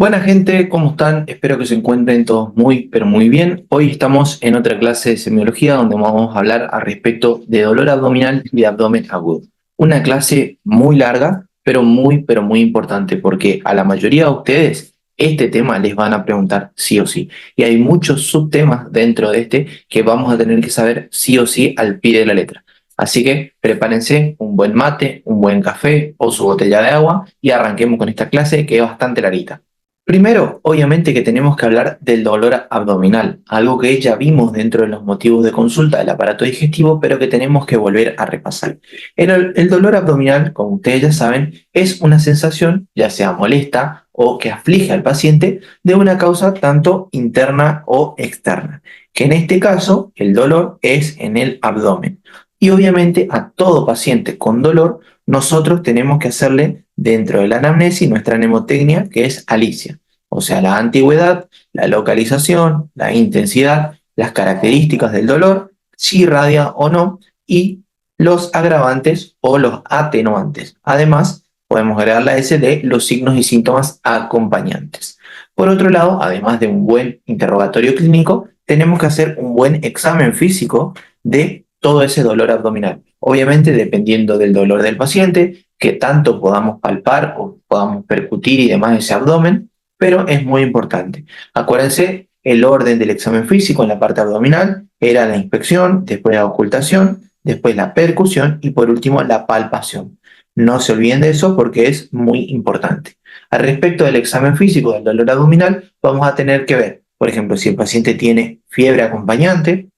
Buena gente, ¿cómo están? Espero que se encuentren todos muy, pero muy bien. Hoy estamos en otra clase de semiología donde vamos a hablar al respecto de dolor abdominal y de abdomen agudo. Una clase muy larga, pero muy importante porque a la mayoría de ustedes este tema les van a preguntar sí o sí. Y hay muchos subtemas dentro de este que vamos a tener que saber sí o sí al pie de la letra. Así que prepárense un buen mate, un buen café o su botella de agua y arranquemos con esta clase que es bastante larguita. Primero, obviamente que tenemos que hablar del dolor abdominal, algo que ya vimos dentro de los motivos de consulta del aparato digestivo, pero que tenemos que volver a repasar. El dolor abdominal, como ustedes ya saben, es una sensación, ya sea molesta o que aflige al paciente, de una causa tanto interna o externa, que en este caso el dolor es en el abdomen. Y obviamente a todo paciente con dolor, nosotros tenemos que hacerle dentro de la anamnesis nuestra mnemotecnia, que es Alicia. O sea, la antigüedad, la localización, la intensidad, las características del dolor, si irradia o no, y los agravantes o los atenuantes. Además, podemos agregar la S de los signos y síntomas acompañantes. Por otro lado, además de un buen interrogatorio clínico, tenemos que hacer un buen examen físico de todo ese dolor abdominal. Obviamente, dependiendo del dolor del paciente, que tanto podamos palpar o podamos percutir y demás ese abdomen, pero es muy importante. Acuérdense, el orden del examen físico en la parte abdominal era la inspección, después la ocultación, después la percusión y por último la palpación. No se olviden de eso porque es muy importante. Al respecto del examen físico del dolor abdominal, vamos a tener que ver, por ejemplo, si el paciente tiene fiebre acompañante,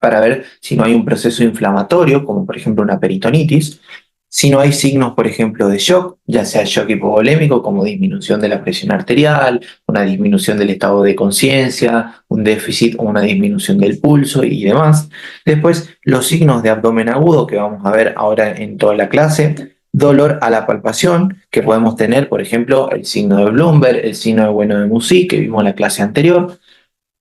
para ver si no hay un proceso inflamatorio, como por ejemplo una peritonitis, si no hay signos, por ejemplo, de shock, ya sea shock hipovolémico, como disminución de la presión arterial, una disminución del estado de conciencia, un déficit o una disminución del pulso y demás. Después, los signos de abdomen agudo, que vamos a ver ahora en toda la clase. Dolor a la palpación, que podemos tener, por ejemplo, el signo de Bloomberg, el signo de Bueno de Musi, que vimos en la clase anterior.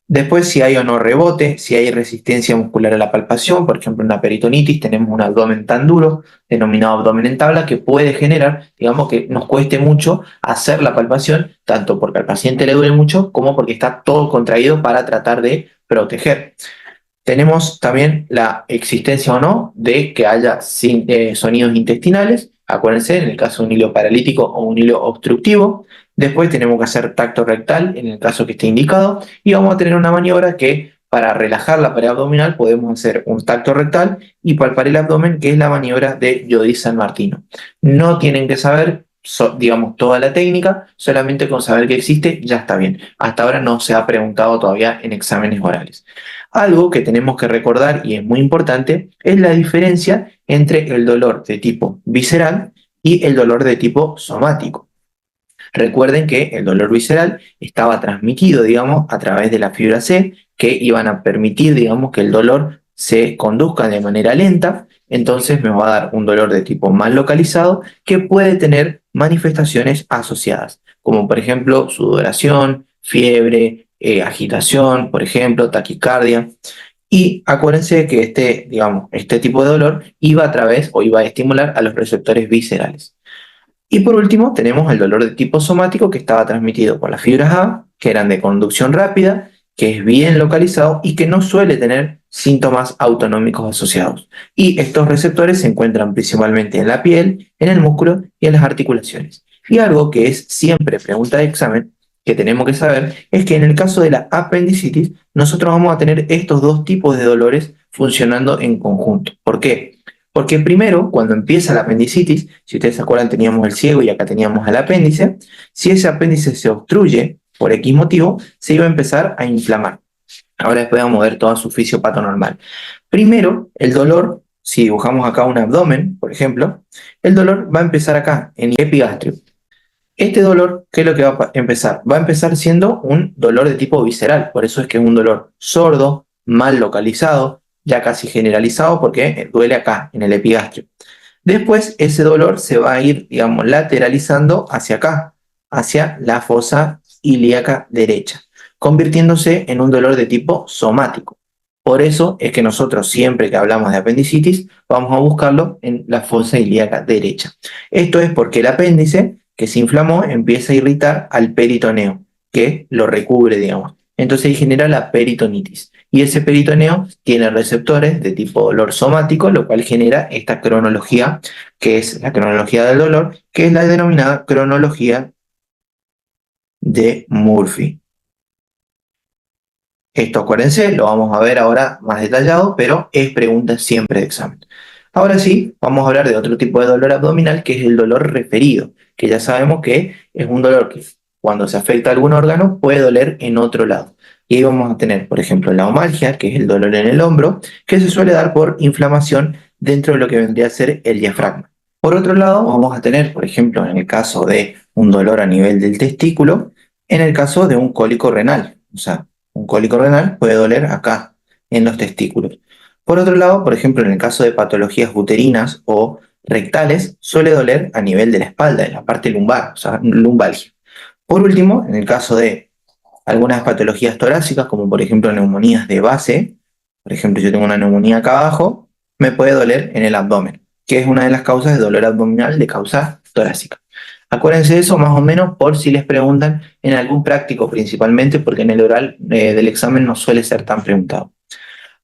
Después, si hay o no rebote, si hay resistencia muscular a la palpación, por ejemplo, en una peritonitis tenemos un abdomen tan duro, denominado abdomen en tabla, que puede generar, digamos, que nos cueste mucho hacer la palpación, tanto porque al paciente le duele mucho, como porque está todo contraído para tratar de proteger. Tenemos también la existencia o no de que haya sonidos intestinales, acuérdense, en el caso de un hilo paralítico o un hilo obstructivo. Después tenemos que hacer tacto rectal en el caso que esté indicado y vamos a tener una maniobra que para relajar la pared abdominal podemos hacer un tacto rectal y palpar el abdomen, que es la maniobra de Jody San Martino. No tienen que saber, digamos, toda la técnica, solamente con saber que existe ya está bien. Hasta ahora no se ha preguntado todavía en exámenes orales. Algo que tenemos que recordar y es muy importante es la diferencia entre el dolor de tipo visceral y el dolor de tipo somático. Recuerden que el dolor visceral estaba transmitido, digamos, a través de la fibra C, que iban a permitir, digamos, que el dolor se conduzca de manera lenta. Entonces me va a dar un dolor de tipo mal localizado que puede tener manifestaciones asociadas, como por ejemplo sudoración, fiebre, agitación, por ejemplo, taquicardia. Y acuérdense que digamos, este tipo de dolor iba a través o iba a estimular a los receptores viscerales. Y por último, tenemos el dolor de tipo somático que estaba transmitido por las fibras A, que eran de conducción rápida, que es bien localizado y que no suele tener síntomas autonómicos asociados. Y estos receptores se encuentran principalmente en la piel, en el músculo y en las articulaciones. Y algo que es siempre pregunta de examen que tenemos que saber es que en el caso de la apendicitis, nosotros vamos a tener estos dos tipos de dolores funcionando en conjunto. ¿Por qué? Porque primero, cuando empieza la apendicitis, si ustedes se acuerdan, teníamos el ciego y acá teníamos el apéndice. Si ese apéndice se obstruye por X motivo, se iba a empezar a inflamar. Ahora después vamos a ver toda su fisiopato normal. Primero, el dolor, si dibujamos acá un abdomen, por ejemplo, el dolor va a empezar acá, en el epigastrio. Este dolor, ¿qué es lo que va a empezar? Va a empezar siendo un dolor de tipo visceral, por eso es que es un dolor sordo, mal localizado, ya casi generalizado porque duele acá, en el epigastrio. Después ese dolor se va a ir, digamos, lateralizando hacia acá, hacia la fosa ilíaca derecha, convirtiéndose en un dolor de tipo somático. Por eso es que nosotros siempre que hablamos de apendicitis vamos a buscarlo en la fosa ilíaca derecha. Esto es porque el apéndice que se inflamó empieza a irritar al peritoneo. que lo recubre, digamos. Entonces ahí genera la peritonitis. Y ese peritoneo tiene receptores de tipo dolor somático, lo cual genera esta cronología, que es la cronología del dolor, que es la denominada cronología de Murphy. Esto acuérdense, lo vamos a ver ahora más detallado, pero es pregunta siempre de examen. Ahora sí, vamos a hablar de otro tipo de dolor abdominal, que es el dolor referido, que ya sabemos que es un dolor que cuando se afecta a algún órgano puede doler en otro lado. Y ahí vamos a tener, por ejemplo, la omalgia, que es el dolor en el hombro, que se suele dar por inflamación dentro de lo que vendría a ser el diafragma. Por otro lado, vamos a tener, por ejemplo, en el caso de un dolor a nivel del testículo, en el caso de un cólico renal, o sea, un cólico renal puede doler acá, en los testículos. Por otro lado, por ejemplo, en el caso de patologías uterinas o rectales, suele doler a nivel de la espalda, en la parte lumbar, o sea, lumbalgia. Por último, en el caso de algunas patologías torácicas, como por ejemplo neumonías de base, por ejemplo, yo tengo una neumonía acá abajo, me puede doler en el abdomen, que es una de las causas de dolor abdominal de causa torácica. Acuérdense de eso más o menos por si les preguntan en algún práctico principalmente, porque en el oral del examen no suele ser tan preguntado.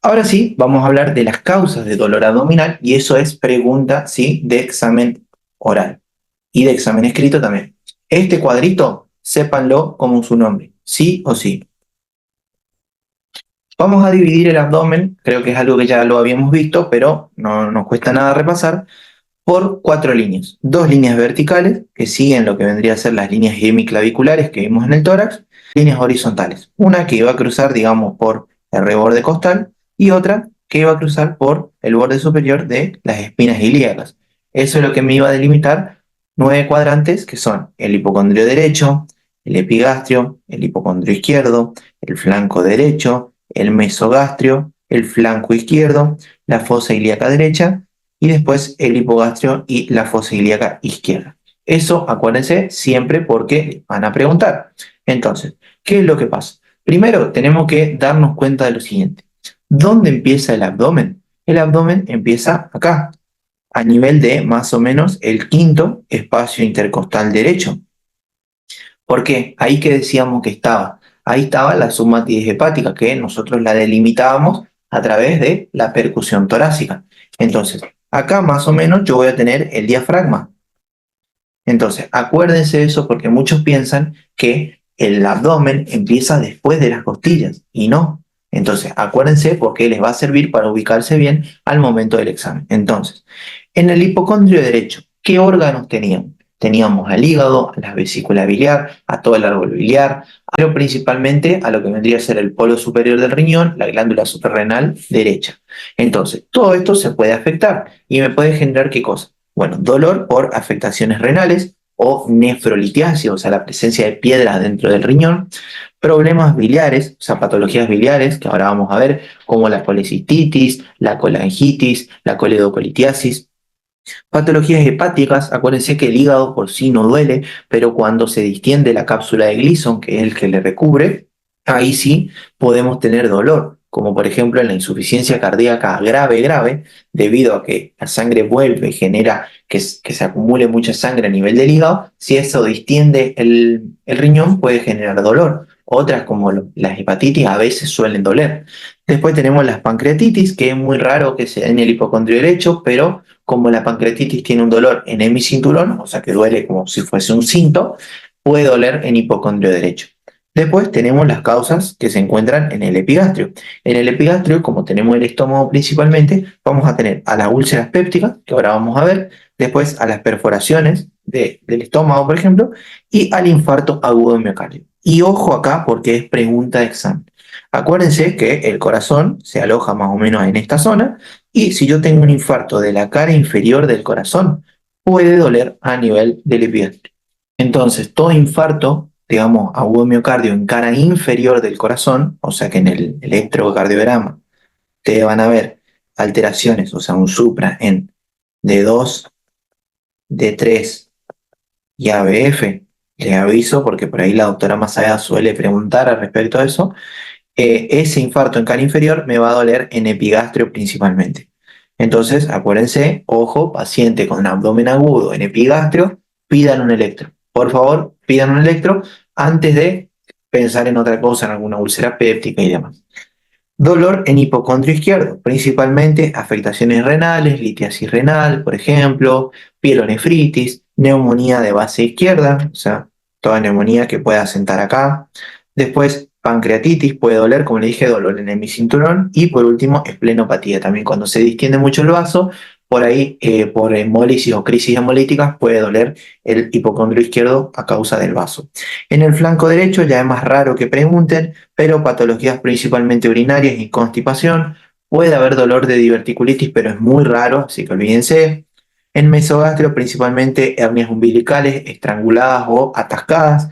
Ahora sí, vamos a hablar de las causas de dolor abdominal y eso es pregunta, sí, de examen oral y de examen escrito también. Este cuadrito, sépanlo como su nombre, sí o sí. Vamos a dividir el abdomen, creo que es algo que ya lo habíamos visto, pero no nos cuesta nada repasar, por 4 líneas. 2 líneas verticales, que siguen lo que vendría a ser las líneas hemiclaviculares que vimos en el tórax, líneas horizontales. Una que iba a cruzar, digamos, por el reborde costal y otra que iba a cruzar por el borde superior de las espinas ilíacas. Eso es lo que me iba a delimitar 9 cuadrantes, que son el hipocondrio derecho, el epigastrio, el hipocondrio izquierdo, el flanco derecho, el mesogastrio, el flanco izquierdo, la fosa ilíaca derecha y después el hipogastrio y la fosa ilíaca izquierda. Eso, acuérdense, siempre porque van a preguntar. Entonces, ¿qué es lo que pasa? Primero, tenemos que darnos cuenta de lo siguiente. ¿Dónde empieza el abdomen? El abdomen empieza acá, a nivel de más o menos el quinto espacio intercostal derecho. ¿Por qué? Ahí que decíamos que estaba. Ahí estaba la submatitis hepática, que nosotros la delimitábamos a través de la percusión torácica. Entonces, acá más o menos yo voy a tener el diafragma. Entonces, acuérdense de eso porque muchos piensan que el abdomen empieza después de las costillas y no. Entonces, acuérdense porque les va a servir para ubicarse bien al momento del examen. Entonces, en el hipocondrio derecho, ¿qué órganos teníamos? Teníamos al hígado, a la vesícula biliar, a todo el árbol biliar, pero principalmente a lo que vendría a ser el polo superior del riñón, la glándula suprarrenal derecha. Entonces, todo esto se puede afectar y me puede generar ¿qué cosa? Bueno, dolor por afectaciones renales o nefrolitiasia, o sea, la presencia de piedras dentro del riñón, problemas biliares, o sea, patologías biliares, que ahora vamos a ver, como la colecistitis, la colangitis, la coledocolitiasis, patologías hepáticas, acuérdense que el hígado por sí no duele, pero cuando se distiende la cápsula de Gleason, que es el que le recubre, ahí sí podemos tener dolor, como por ejemplo en la insuficiencia cardíaca grave, debido a que la sangre vuelve y genera que se acumule mucha sangre a nivel del hígado, si eso distiende el riñón puede generar dolor. Otras como las hepatitis a veces suelen doler. Después tenemos las pancreatitis, que es muy raro que se dé en el hipocondrio derecho, pero como la pancreatitis tiene un dolor en hemicinturón, o sea que duele como si fuese un cinto, puede doler en hipocondrio derecho. Después tenemos las causas que se encuentran en el epigastrio. En el epigastrio, como tenemos el estómago principalmente, vamos a tener a las úlceras pépticas, que ahora vamos a ver, después a las perforaciones del estómago, por ejemplo, y al infarto agudo de miocardio. Y ojo acá porque es pregunta de examen. Acuérdense que el corazón se aloja más o menos en esta zona y si yo tengo un infarto de la cara inferior del corazón, puede doler a nivel del epigastrio. Entonces, todo infarto, digamos, agudo miocardio en cara inferior del corazón, o sea que en el electrocardiograma te van a ver alteraciones, o sea, un supra en D2, D3 y ABF. Les aviso porque por ahí la doctora Masaya suele preguntar al respecto a eso. Ese infarto en cara inferior me va a doler en epigastrio principalmente. Entonces, acuérdense, ojo, paciente con abdomen agudo en epigastrio, pidan un electro. Por favor, pidan un electro antes de pensar en otra cosa, en alguna úlcera péptica y demás. Dolor en hipocondrio izquierdo, principalmente afectaciones renales, litiasis renal, por ejemplo, pielonefritis, neumonía de base izquierda, o sea, toda neumonía que pueda sentar acá. Después, pancreatitis, puede doler, como le dije, dolor en el hemicinturón. Y por último, esplenopatía, también cuando se distiende mucho el vaso, por ahí, por hemólisis o crisis hemolíticas, puede doler el hipocondrio izquierdo a causa del vaso. En el flanco derecho ya es más raro que pregunten, pero patologías principalmente urinarias y constipación. Puede haber dolor de diverticulitis, pero es muy raro, así que olvídense. En mesogastrio, principalmente hernias umbilicales, estranguladas o atascadas.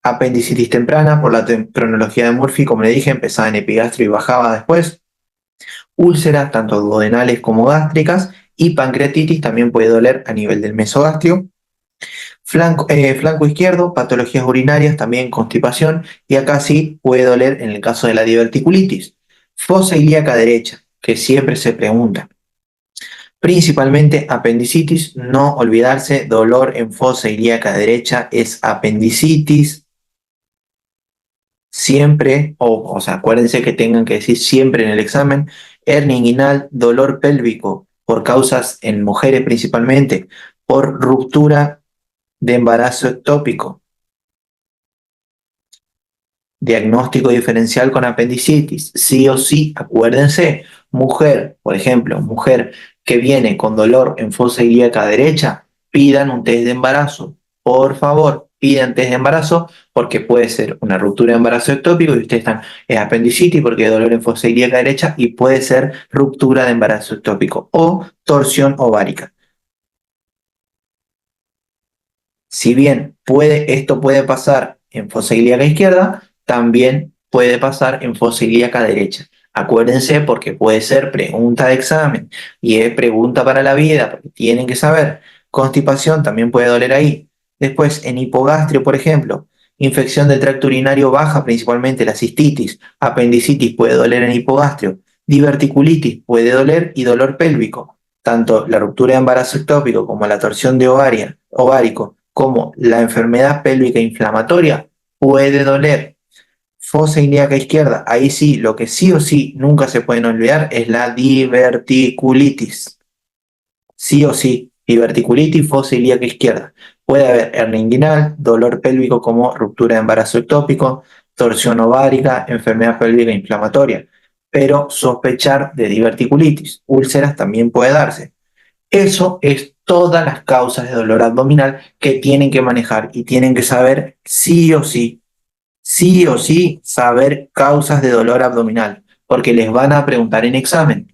Apendicitis temprana, por la cronología de Murphy, como le dije, empezaba en epigastrio y bajaba después. Úlceras, tanto duodenales como gástricas. Y pancreatitis también puede doler a nivel del mesogastrio. Flanco izquierdo, patologías urinarias, también constipación, y acá sí puede doler en el caso de la diverticulitis. Fosa ilíaca derecha, que siempre se pregunta. Principalmente apendicitis, no olvidarse, dolor en fosa ilíaca derecha es apendicitis. Siempre, o sea, acuérdense que tengan que decir siempre en el examen, hernia inguinal, dolor pélvico, por causas en mujeres principalmente, por ruptura de embarazo ectópico. Diagnóstico diferencial con apendicitis, sí o sí, acuérdense, mujer, por ejemplo, mujer que viene con dolor en fosa ilíaca derecha, pidan un test de embarazo. Por favor, pidan test de embarazo porque puede ser una ruptura de embarazo ectópico y ustedes están, es apendicitis porque hay dolor en fosa ilíaca derecha y puede ser ruptura de embarazo ectópico o torsión ovárica. Si bien esto puede pasar en fosa ilíaca izquierda, también puede pasar en fosa ilíaca derecha. Acuérdense porque puede ser pregunta de examen y es pregunta para la vida, porque tienen que saber. Constipación también puede doler ahí. Después, en hipogastrio, por ejemplo, infección del tracto urinario baja, principalmente la cistitis, apendicitis puede doler en hipogastrio, diverticulitis puede doler y dolor pélvico. Tanto la ruptura de embarazo ectópico como la torsión de ovárico como la enfermedad pélvica inflamatoria puede doler. Fosa ilíaca izquierda, ahí sí, lo que sí o sí nunca se pueden olvidar es la diverticulitis. Sí o sí, diverticulitis, fosa ilíaca izquierda. Puede haber hernia inguinal, dolor pélvico como ruptura de embarazo ectópico, torsión ovárica, enfermedad pélvica inflamatoria, pero sospechar de diverticulitis. Úlceras también puede darse. Eso es todas las causas de dolor abdominal que tienen que manejar y tienen que saber sí o sí saber causas de dolor abdominal, porque les van a preguntar en examen.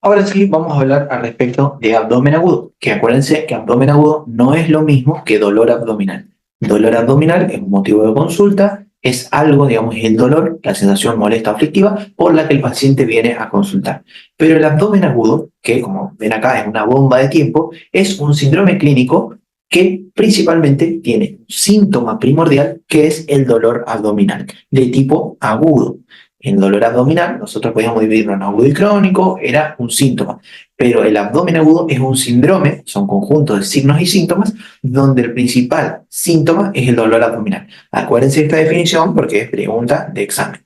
Ahora sí, vamos a hablar al respecto de abdomen agudo, que acuérdense que abdomen agudo no es lo mismo que dolor abdominal. Dolor abdominal es un motivo de consulta, es algo, digamos, es el dolor, la sensación molesta o aflictiva por la que el paciente viene a consultar. Pero el abdomen agudo, que como ven acá es una bomba de tiempo, es un síndrome clínico que principalmente tiene un síntoma primordial que es el dolor abdominal de tipo agudo. En dolor abdominal, nosotros podíamos dividirlo en agudo y crónico, era un síntoma, pero el abdomen agudo es un síndrome, son conjuntos de signos y síntomas, donde el principal síntoma es el dolor abdominal. Acuérdense de esta definición porque es pregunta de examen.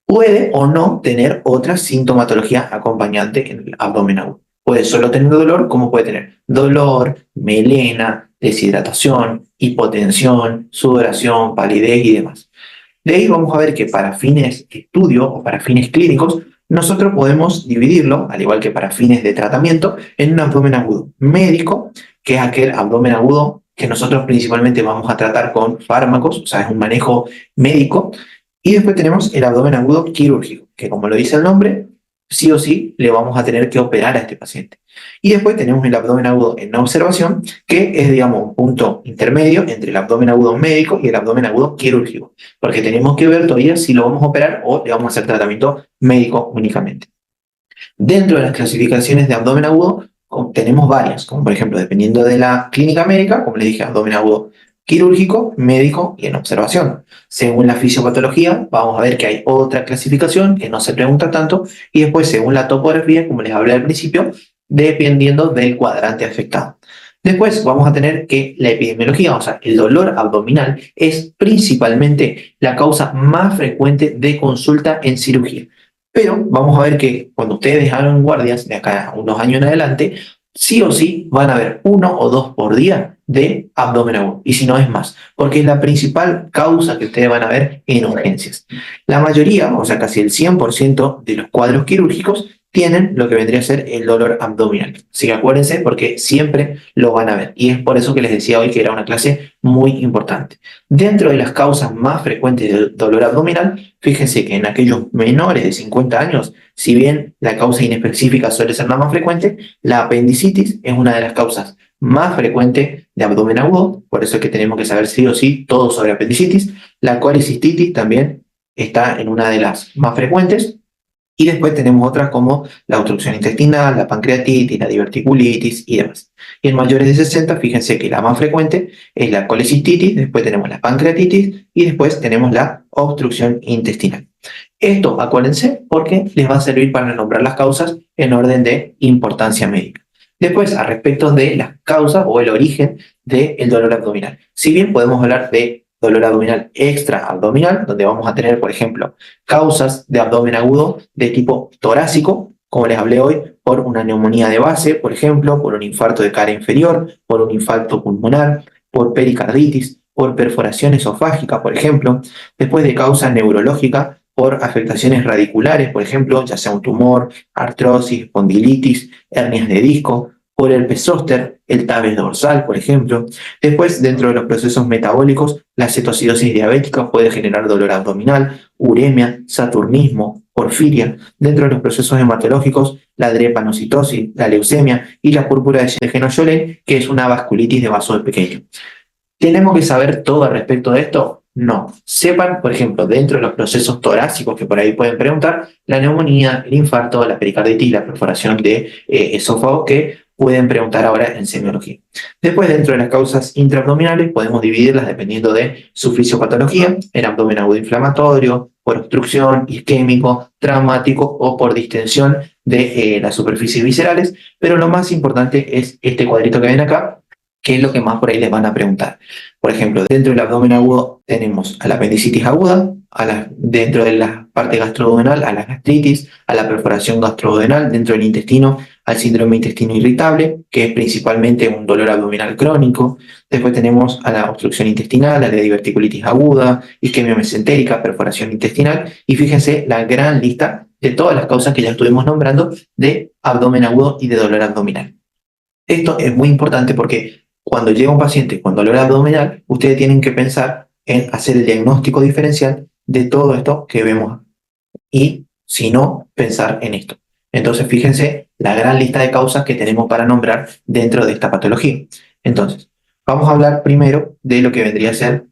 Puede o no tener otra sintomatología acompañante en el abdomen agudo. Puede solo tener dolor, como puede tener dolor, melena, deshidratación, hipotensión, sudoración, palidez y demás. De ahí vamos a ver que para fines de estudio o para fines clínicos, nosotros podemos dividirlo, al igual que para fines de tratamiento, en un abdomen agudo médico, que es aquel abdomen agudo que nosotros principalmente vamos a tratar con fármacos, o sea, es un manejo médico. Y después tenemos el abdomen agudo quirúrgico, que como lo dice el nombre, sí o sí le vamos a tener que operar a este paciente. Y después tenemos el abdomen agudo en observación, que es, digamos, un punto intermedio entre el abdomen agudo médico y el abdomen agudo quirúrgico, porque tenemos que ver todavía si lo vamos a operar o le vamos a hacer tratamiento médico únicamente. Dentro de las clasificaciones de abdomen agudo, tenemos varias, como por ejemplo, dependiendo de la clínica médica, como les dije, abdomen agudo quirúrgico, médico y en observación. Según la fisiopatología, vamos a ver que hay otra clasificación que no se pregunta tanto, y después según la topografía, como les hablé al principio, dependiendo del cuadrante afectado. Después vamos a tener que la epidemiología, o sea, el dolor abdominal, es principalmente la causa más frecuente de consulta en cirugía. Pero vamos a ver que cuando ustedes hagan guardias de acá a unos años en adelante, sí o sí van a ver 1 o 2 por día de abdomen agudo, y si no es más, porque es la principal causa que ustedes van a ver en urgencias. La mayoría, o sea, casi el 100% de los cuadros quirúrgicos tienen lo que vendría a ser el dolor abdominal. Así que acuérdense porque siempre lo van a ver. Y es por eso que les decía hoy que era una clase muy importante. Dentro de las causas más frecuentes del dolor abdominal, fíjense que en aquellos menores de 50 años, si bien la causa inespecífica suele ser la más frecuente, la apendicitis es una de las causas más frecuentes de abdomen agudo. Por eso es que tenemos que saber sí o sí todo sobre apendicitis. La colecistitis también está en una de las más frecuentes. Y después tenemos otras como la obstrucción intestinal, la pancreatitis, la diverticulitis y demás. Y en mayores de 60, fíjense que la más frecuente es la colecistitis, después tenemos la pancreatitis y después tenemos la obstrucción intestinal. Esto acuérdense porque les va a servir para nombrar las causas en orden de importancia médica. Después, a respecto de las causas o el origen del dolor abdominal. Si bien podemos hablar de dolor abdominal extraabdominal, donde vamos a tener, por ejemplo, causas de abdomen agudo de tipo torácico, como les hablé hoy, por una neumonía de base, por ejemplo, por un infarto de cara inferior, por un infarto pulmonar, por pericarditis, por perforación esofágica, por ejemplo, después de causa neurológica, por afectaciones radiculares, por ejemplo, ya sea un tumor, artrosis, espondilitis, hernias de disco, por el zóster, el tabes dorsal, por ejemplo. Después, dentro de los procesos metabólicos, la cetoacidosis diabética puede generar dolor abdominal, uremia, saturnismo, porfiria. Dentro de los procesos hematológicos, la drepanocitosis, la leucemia y la púrpura de Geno-Scholem, que es una vasculitis de vaso pequeño. ¿Tenemos que saber todo al respecto de esto? No. Sepan, por ejemplo, dentro de los procesos torácicos que por ahí pueden preguntar, la neumonía, el infarto, la pericarditis, la perforación de esófago que pueden preguntar ahora en semiología. Después, dentro de las causas intraabdominales, podemos dividirlas dependiendo de su fisiopatología, en abdomen agudo inflamatorio, por obstrucción, isquémico, traumático o por distensión de las superficies viscerales, pero lo más importante es este cuadrito que ven acá, que es lo que más por ahí les van a preguntar. Por ejemplo, dentro del abdomen agudo tenemos a la apendicitis aguda, dentro de la parte gastroduodenal a la gastritis, a la perforación gastroduodenal, dentro del intestino al síndrome intestino irritable, que es principalmente un dolor abdominal crónico. Después tenemos a la obstrucción intestinal, a la diverticulitis aguda, isquemia mesentérica, perforación intestinal, y fíjense la gran lista de todas las causas que ya estuvimos nombrando de abdomen agudo y de dolor abdominal. Esto es muy importante porque cuando llega un paciente con dolor abdominal, ustedes tienen que pensar en hacer el diagnóstico diferencial de todo esto que vemos y, si no, pensar en esto. Entonces, fíjense la gran lista de causas que tenemos para nombrar dentro de esta patología. Entonces, vamos a hablar primero de lo que vendría a ser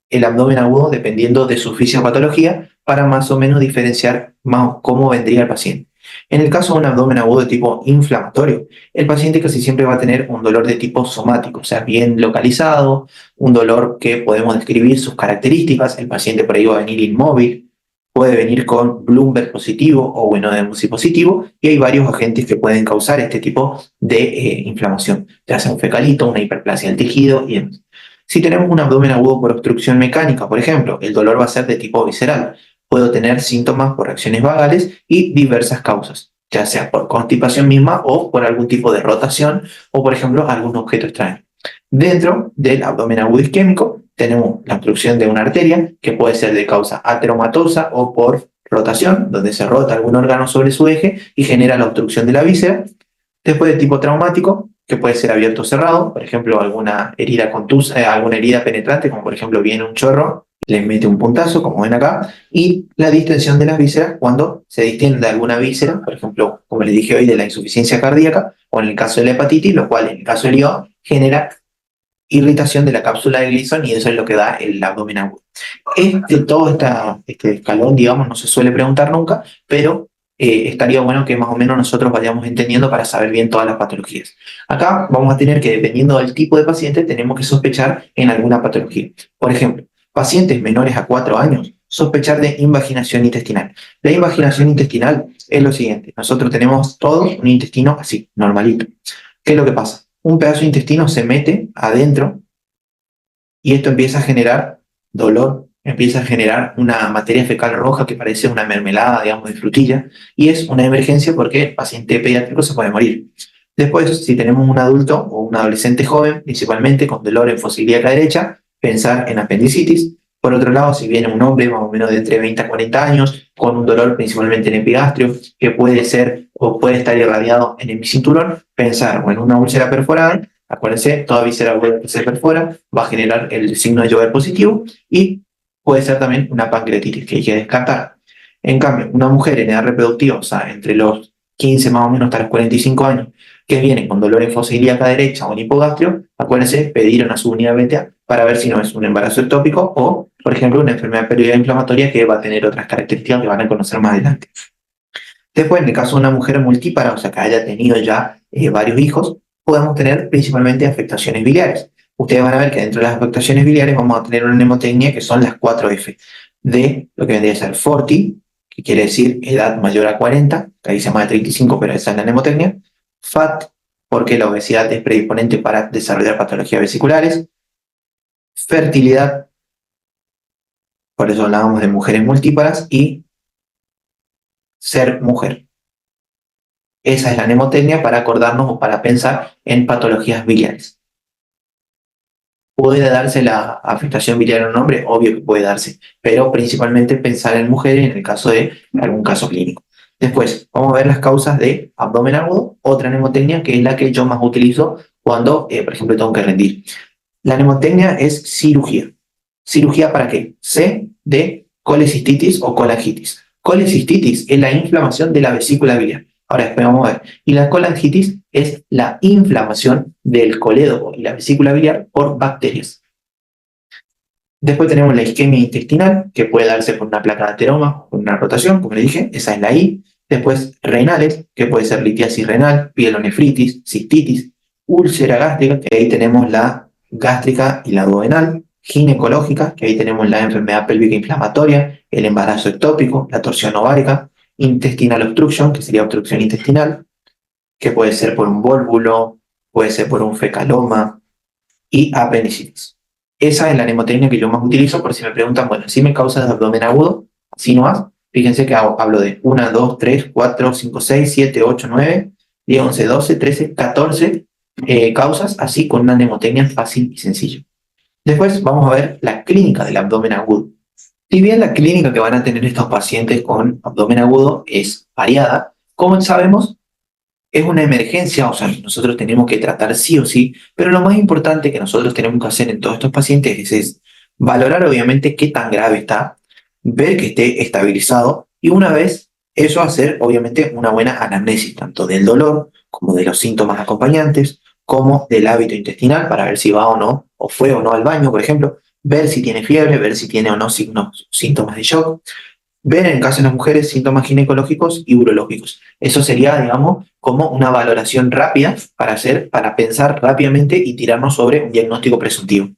el abdomen agudo dependiendo de su fisiopatología para más o menos diferenciar más cómo vendría el paciente. En el caso de un abdomen agudo de tipo inflamatorio, el paciente casi siempre va a tener un dolor de tipo somático, o sea, bien localizado, un dolor que podemos describir sus características. El paciente por ahí va a venir inmóvil, puede venir con Bloomberg positivo o Wiener-Neumann positivo, y hay varios agentes que pueden causar este tipo de inflamación, ya sea un fecalito, una hiperplasia del tejido y demás. Si tenemos un abdomen agudo por obstrucción mecánica, por ejemplo, el dolor va a ser de tipo visceral. Puedo tener síntomas por reacciones vagales y diversas causas, ya sea por constipación misma o por algún tipo de rotación o, por ejemplo, algún objeto extraño. Dentro del abdomen agudo isquémico tenemos la obstrucción de una arteria que puede ser de causa ateromatosa o por rotación, donde se rota algún órgano sobre su eje y genera la obstrucción de la víscera. Después de tipo traumático, que puede ser abierto o cerrado, por ejemplo, alguna herida contusa, alguna herida penetrante, como por ejemplo viene un chorro, le mete un puntazo, como ven acá, y la distensión de las vísceras cuando se distiende alguna víscera, por ejemplo, como les dije hoy, de la insuficiencia cardíaca, o en el caso de la hepatitis, lo cual en el caso del hígado genera irritación de la cápsula de Gleason y eso es lo que da el abdomen agudo. Todo este escalón, digamos, no se suele preguntar nunca, pero estaría bueno que más o menos nosotros vayamos entendiendo para saber bien todas las patologías. Acá vamos a tener que, dependiendo del tipo de paciente, tenemos que sospechar en alguna patología. Por ejemplo, pacientes menores a 4 años, sospechar de invaginación intestinal. La invaginación intestinal es lo siguiente. Nosotros tenemos todos un intestino así, normalito. ¿Qué es lo que pasa? un pedazo de intestino se mete adentro y esto empieza a generar dolor, empieza a generar una materia fecal roja que parece una mermelada, digamos, de frutilla, y es una emergencia porque el paciente pediátrico se puede morir. Después, si tenemos un adulto o un adolescente joven, principalmente con dolor en fosa ilíaca derecha, pensar en apendicitis. Por otro lado, si viene un hombre más o menos de entre 20 a 40 años, con un dolor principalmente en epigastrio, que puede ser o puede estar irradiado en el cinturón, pensar o en una úlcera perforada. Acuérdense, toda víscera que se perfora va a generar el signo de Jover positivo y puede ser también una pancreatitis que hay que descartar. En cambio, una mujer en edad reproductiva, o sea, entre los 15 más o menos hasta los 45 años, que viene con dolor en fosa ilíaca derecha o en hipogastrio, acuérdense, pedir una subunidad BTA para ver si no es un embarazo ectópico o, por ejemplo, una enfermedad periódica inflamatoria que va a tener otras características que van a conocer más adelante. Después, en el caso de una mujer multípara, o sea, que haya tenido ya varios hijos, podemos tener principalmente afectaciones biliares. Ustedes van a ver que dentro de las afectaciones biliares vamos a tener una mnemotecnia que son las 4F, de lo que vendría a ser Forti, que quiere decir edad mayor a 40, que ahí se llama de 35, pero esa es la mnemotecnia. FAT, porque la obesidad es predisponente para desarrollar patologías vesiculares. Fertilidad, por eso hablábamos de mujeres multíparas, y ser mujer. Esa es la mnemotecnia para acordarnos o para pensar en patologías biliares. ¿Puede darse la afectación biliar en un hombre? Obvio que puede darse, pero principalmente pensar en mujeres en el caso de algún caso clínico. Después, vamos a ver las causas de abdomen agudo, otra mnemotecnia que es la que yo más utilizo cuando, por ejemplo, tengo que rendir. La mnemotecnia es cirugía. ¿Cirugía para qué? C de colecistitis o colangitis. Colecistitis es la inflamación de la vesícula biliar. Ahora después vamos a ver. Y la colangitis es la inflamación del colédoco y la vesícula biliar por bacterias. Después tenemos la isquemia intestinal, que puede darse por una placa de ateroma, por una rotación, como le dije, esa es la I. Después renales, que puede ser litiasis renal, pielonefritis, cistitis, úlcera gástrica, que ahí tenemos la gástrica y la duodenal, ginecológica, que ahí tenemos la enfermedad pélvica inflamatoria, el embarazo ectópico, la torsión ovárica, intestinal obstruction, que sería obstrucción intestinal, que puede ser por un vólvulo, puede ser por un fecaloma, y apendicitis. Esa es la mnemotecnia que yo más utilizo por si me preguntan, bueno, si me causa de abdomen agudo, así no más. Fíjense que hablo de 1, 2, 3, 4, 5, 6, 7, 8, 9, 10, 11, 12, 13, 14 causas, así con una mnemotecnia fácil y sencilla. Después vamos a ver la clínica del abdomen agudo. Si bien la clínica que van a tener estos pacientes con abdomen agudo es variada, como sabemos, es una emergencia, o sea, nosotros tenemos que tratar sí o sí, pero lo más importante que nosotros tenemos que hacer en todos estos pacientes es valorar obviamente qué tan grave está, ver que esté estabilizado y una vez eso hacer obviamente una buena anamnesis, tanto del dolor como de los síntomas acompañantes, como del hábito intestinal para ver si va o no, o fue o no al baño, por ejemplo, ver si tiene fiebre, ver si tiene o no síntomas de shock, ver en caso de las mujeres síntomas ginecológicos y urológicos. Eso sería, digamos, como una valoración rápida para pensar rápidamente y tirarnos sobre un diagnóstico presuntivo.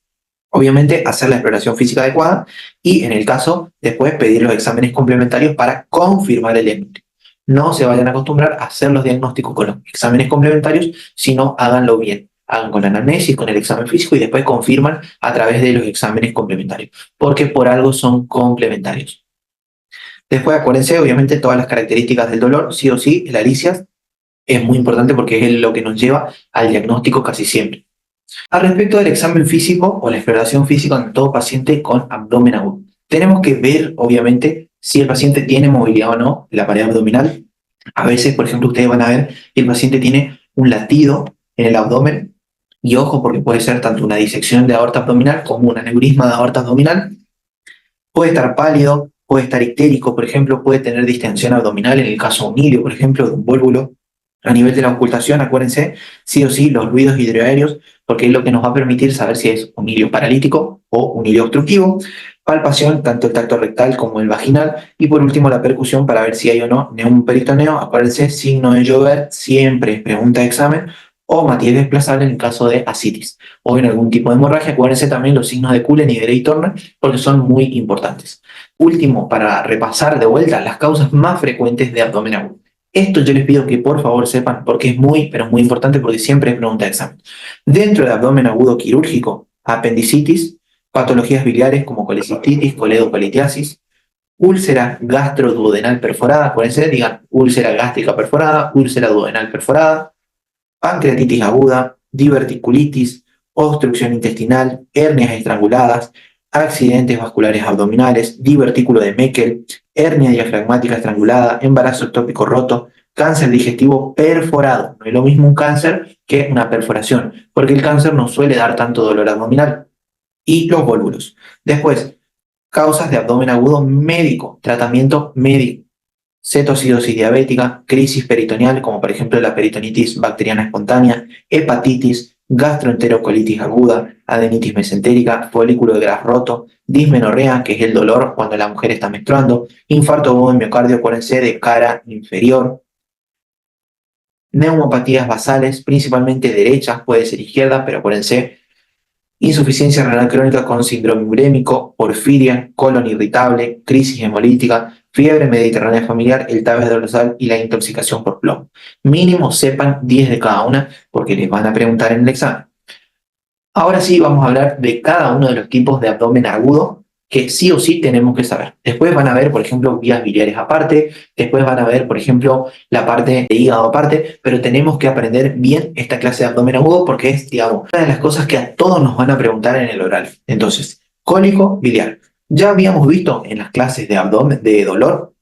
Obviamente, hacer la exploración física adecuada y, en el caso, después pedir los exámenes complementarios para confirmar el diagnóstico. No se vayan a acostumbrar a hacer los diagnósticos con los exámenes complementarios, sino háganlo bien. Hagan con la anamnesis, con el examen físico y después confirman a través de los exámenes complementarios, porque por algo son complementarios. Después, acuérdense, obviamente, todas las características del dolor, sí o sí, el alicias es muy importante porque es lo que nos lleva al diagnóstico casi siempre. Al respecto del examen físico o la exploración física en todo paciente con abdomen agudo, tenemos que ver, obviamente, si el paciente tiene movilidad o no en la pared abdominal. A veces, por ejemplo, ustedes van a ver que el paciente tiene un latido en el abdomen, y ojo, porque puede ser tanto una disección de aorta abdominal como un aneurisma de aorta abdominal. Puede estar pálido, puede estar ictérico, por ejemplo, puede tener distensión abdominal en el caso de un ilio, por ejemplo, de un vólvulo. A nivel de la ocultación, acuérdense, sí o sí, los ruidos hidroaéreos, porque es lo que nos va a permitir saber si es un ilio paralítico o un ilio obstructivo. Palpación, tanto el tacto rectal como el vaginal. Y por último, la percusión para ver si hay o no neumoperitoneo. Acuérdense, signo de Jover, siempre pregunta de examen, o matiz desplazable en el caso de ascitis. O en algún tipo de hemorragia, acuérdense también los signos de Cullen y de Grey-Turner, porque son muy importantes. Último, para repasar de vuelta las causas más frecuentes de abdomen agudo. Esto yo les pido que por favor sepan porque es muy, pero muy importante porque siempre es pregunta de examen. Dentro del abdomen agudo quirúrgico, apendicitis, patologías biliares como colecistitis, coledocolitiasis, úlcera gastroduodenal perforada, acuérdense, digan úlcera gástrica perforada, úlcera duodenal perforada, pancreatitis aguda, diverticulitis, obstrucción intestinal, hernias estranguladas, accidentes vasculares abdominales, divertículo de Meckel, hernia diafragmática estrangulada, embarazo ectópico roto, cáncer digestivo perforado. No es lo mismo un cáncer que una perforación, porque el cáncer no suele dar tanto dolor abdominal. Y los volúmenes. Después, causas de abdomen agudo médico, tratamiento médico, cetocidosis diabética, crisis peritoneal, como por ejemplo la peritonitis bacteriana espontánea, hepatitis, gastroenterocolitis aguda, adenitis mesentérica, folículo de Graf roto, dismenorrea, que es el dolor cuando la mujer está menstruando, infarto agudo de miocardio, acuérdense, de cara inferior, neumopatías basales, principalmente derechas, puede ser izquierda, pero acuérdense, insuficiencia renal crónica con síndrome urémico, porfiria, colon irritable, crisis hemolítica, fiebre mediterránea familiar, el tabes dorsal y la intoxicación por plomo. Mínimo sepan 10 de cada una porque les van a preguntar en el examen. Ahora sí vamos a hablar de cada uno de los tipos de abdomen agudo que sí o sí tenemos que saber. Después van a ver, por ejemplo, vías biliares aparte, después van a ver, por ejemplo, la parte de hígado aparte, pero tenemos que aprender bien esta clase de abdomen agudo porque es, digamos, una de las cosas que a todos nos van a preguntar en el oral. Entonces, cólico biliar. Ya habíamos visto en las clases de abdomen, de dolor,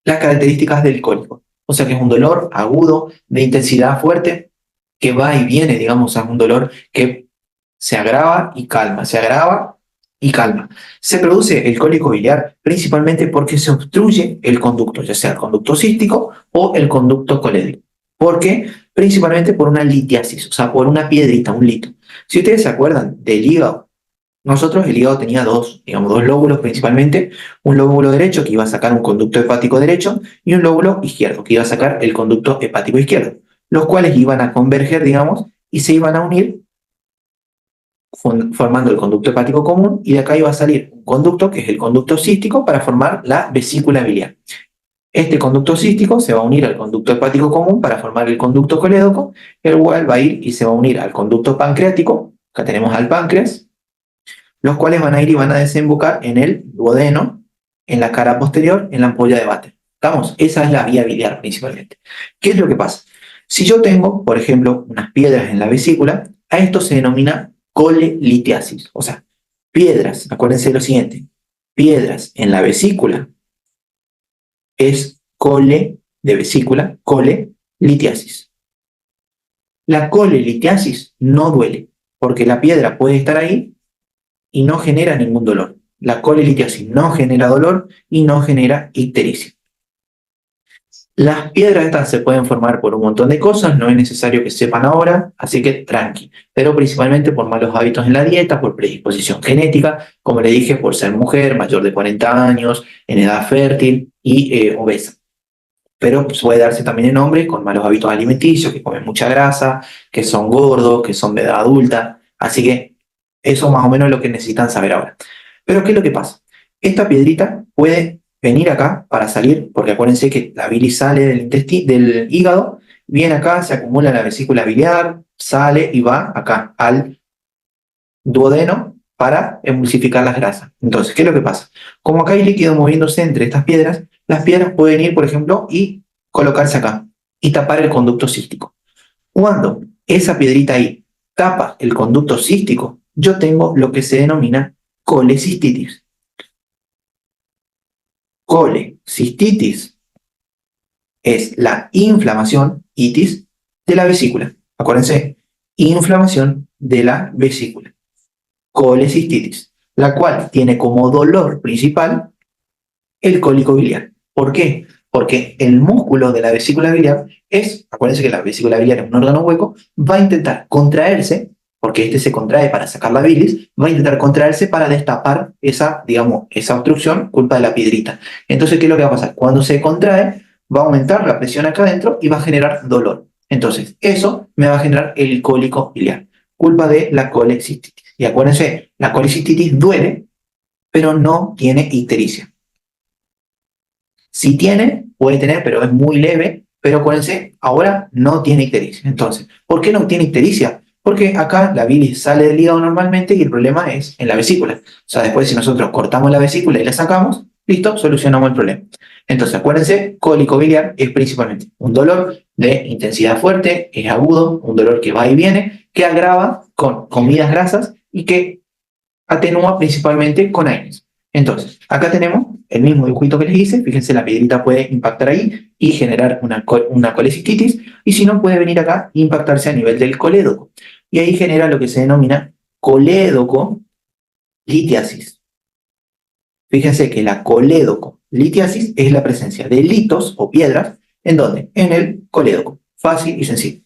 las características del cólico. O sea que es un dolor agudo, de intensidad fuerte, que va y viene, digamos, a un dolor que se agrava y calma, se agrava y calma. Se produce el cólico biliar principalmente porque se obstruye el conducto, ya sea el conducto cístico o el conducto colédico. ¿Por qué? Principalmente por una litiasis, o sea, por una piedrita, un lito. Si ustedes se acuerdan del hígado, nosotros el hígado tenía dos, digamos, dos lóbulos principalmente, un lóbulo derecho que iba a sacar un conducto hepático derecho y un lóbulo izquierdo que iba a sacar el conducto hepático izquierdo, los cuales iban a converger, digamos, y se iban a unir formando el conducto hepático común y de acá iba a salir un conducto que es el conducto cístico para formar la vesícula biliar. Este conducto cístico se va a unir al conducto hepático común para formar el conducto colédoco, el cual va a ir y se va a unir al conducto pancreático, acá tenemos al páncreas, los cuales van a ir y van a desembocar en el duodeno, en la cara posterior, en la ampolla de Vater. ¿Estamos? Esa es la vía biliar principalmente. ¿Qué es lo que pasa? Si yo tengo, por ejemplo, unas piedras en la vesícula, a esto se denomina colelitiasis, o sea, piedras, acuérdense de lo siguiente, piedras en la vesícula es cole de vesícula, colelitiasis. La colelitiasis no duele, porque la piedra puede estar ahí y no genera ningún dolor. La colelitiasis no genera dolor y no genera ictericia. Las piedras estas se pueden formar por un montón de cosas, no es necesario que sepan ahora, así que tranqui, pero principalmente por malos hábitos en la dieta, por predisposición genética, como le dije, por ser mujer, mayor de 40 años, en edad fértil y obesa. Pero puede darse también en hombres con malos hábitos alimenticios, que comen mucha grasa, que son gordos, que son de edad adulta, así que eso más o menos es lo que necesitan saber ahora. Pero ¿qué es lo que pasa? Esta piedrita puede venir acá para salir, porque acuérdense que la bilis sale del intestino, del hígado, viene acá, se acumula en la vesícula biliar, sale y va acá al duodeno para emulsificar las grasas. Entonces, ¿qué es lo que pasa? Como acá hay líquido moviéndose entre estas piedras, las piedras pueden ir, por ejemplo, y colocarse acá y tapar el conducto cístico. Cuando esa piedrita ahí tapa el conducto cístico, yo tengo lo que se denomina colecistitis. Colecistitis es la inflamación, itis, de la vesícula. Acuérdense, inflamación de la vesícula. Colecistitis, la cual tiene como dolor principal el cólico biliar. ¿Por qué? Porque el músculo de la vesícula biliar es, acuérdense que la vesícula biliar es un órgano hueco, va a intentar contraerse, porque este se contrae para sacar la bilis, va a intentar contraerse para destapar esa, digamos, esa obstrucción culpa de la piedrita. Entonces, ¿qué es lo que va a pasar? Cuando se contrae, va a aumentar la presión acá adentro y va a generar dolor. Entonces, eso me va a generar el cólico biliar, culpa de la colecistitis. Y acuérdense, la colecistitis duele, pero no tiene ictericia. Si tiene, puede tener, pero es muy leve, pero acuérdense, ahora no tiene ictericia. Entonces, ¿por qué no tiene ictericia? Porque acá la bilis sale del hígado normalmente y el problema es en la vesícula. O sea, después si nosotros cortamos la vesícula y la sacamos, listo, solucionamos el problema. Entonces, acuérdense, cólico biliar es principalmente un dolor de intensidad fuerte, es agudo, un dolor que va y viene, que agrava con comidas grasas y que atenúa principalmente con AINES. Entonces, acá tenemos el mismo dibujito que les hice. Fíjense, la piedrita puede impactar ahí y generar una colecistitis, y si no, puede venir acá e impactarse a nivel del colédoco. Y ahí genera lo que se denomina colédoco litiasis. Fíjense que la colédoco litiasis es la presencia de litos o piedras, ¿en dónde? En el colédoco. Fácil y sencillo.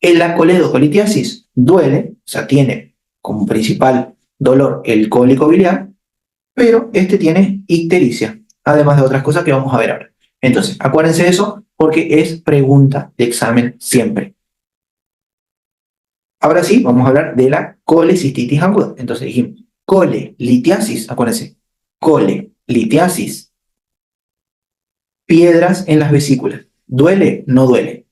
En la coledocolitiasis duele, o sea, tiene como principal dolor el cólico biliar, pero este tiene ictericia, además de otras cosas que vamos a ver ahora. Entonces, acuérdense de eso porque es pregunta de examen siempre. Ahora sí, vamos a hablar de la colecistitis aguda. Entonces dijimos, colelitiasis, acuérdense, colelitiasis, piedras en las vesículas. ¿Duele? No duele.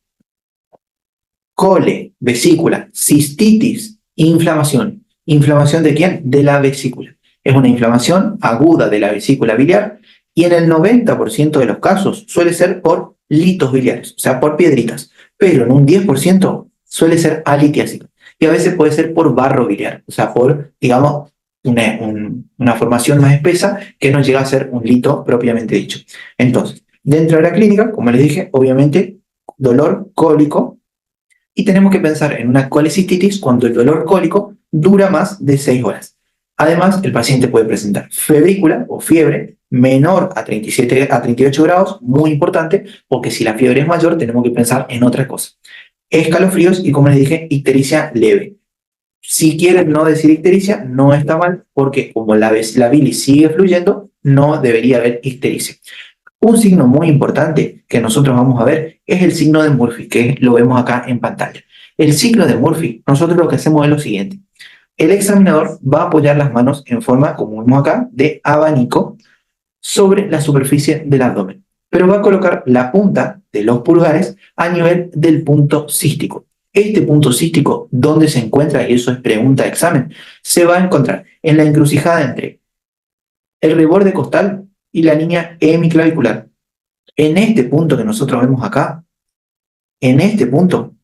Cole, vesícula, cistitis, inflamación. ¿Inflamación de quién? De la vesícula. Es una inflamación aguda de la vesícula biliar y en el 90% de los casos suele ser por litos biliares, o sea, por piedritas, pero en un 10% suele ser alitiásica y a veces puede ser por barro biliar, o sea, por, digamos, una formación más espesa que no llega a ser un lito propiamente dicho. Entonces, dentro de la clínica, como les dije, obviamente, dolor cólico. Y tenemos que pensar en una colecistitis cuando el dolor cólico dura más de 6 horas. Además, el paciente puede presentar febrícula o fiebre menor a 37 a 38 grados, muy importante, porque si la fiebre es mayor tenemos que pensar en otra cosa. Escalofríos y, como les dije, ictericia leve. Si quieren no decir ictericia, no está mal, porque como la bilis sigue fluyendo, no debería haber ictericia. Un signo muy importante que nosotros vamos a ver es el signo de Murphy, que lo vemos acá en pantalla. El signo de Murphy, nosotros lo que hacemos es lo siguiente. El examinador va a apoyar las manos en forma, como vemos acá, de abanico sobre la superficie del abdomen, pero va a colocar la punta de los pulgares a nivel del punto cístico. Este punto cístico, ¿dónde se encuentra? Y eso es pregunta de examen. Se va a encontrar en la encrucijada entre el reborde costal y la línea hemiclavicular. En este punto que nosotros vemos acá, en este punto,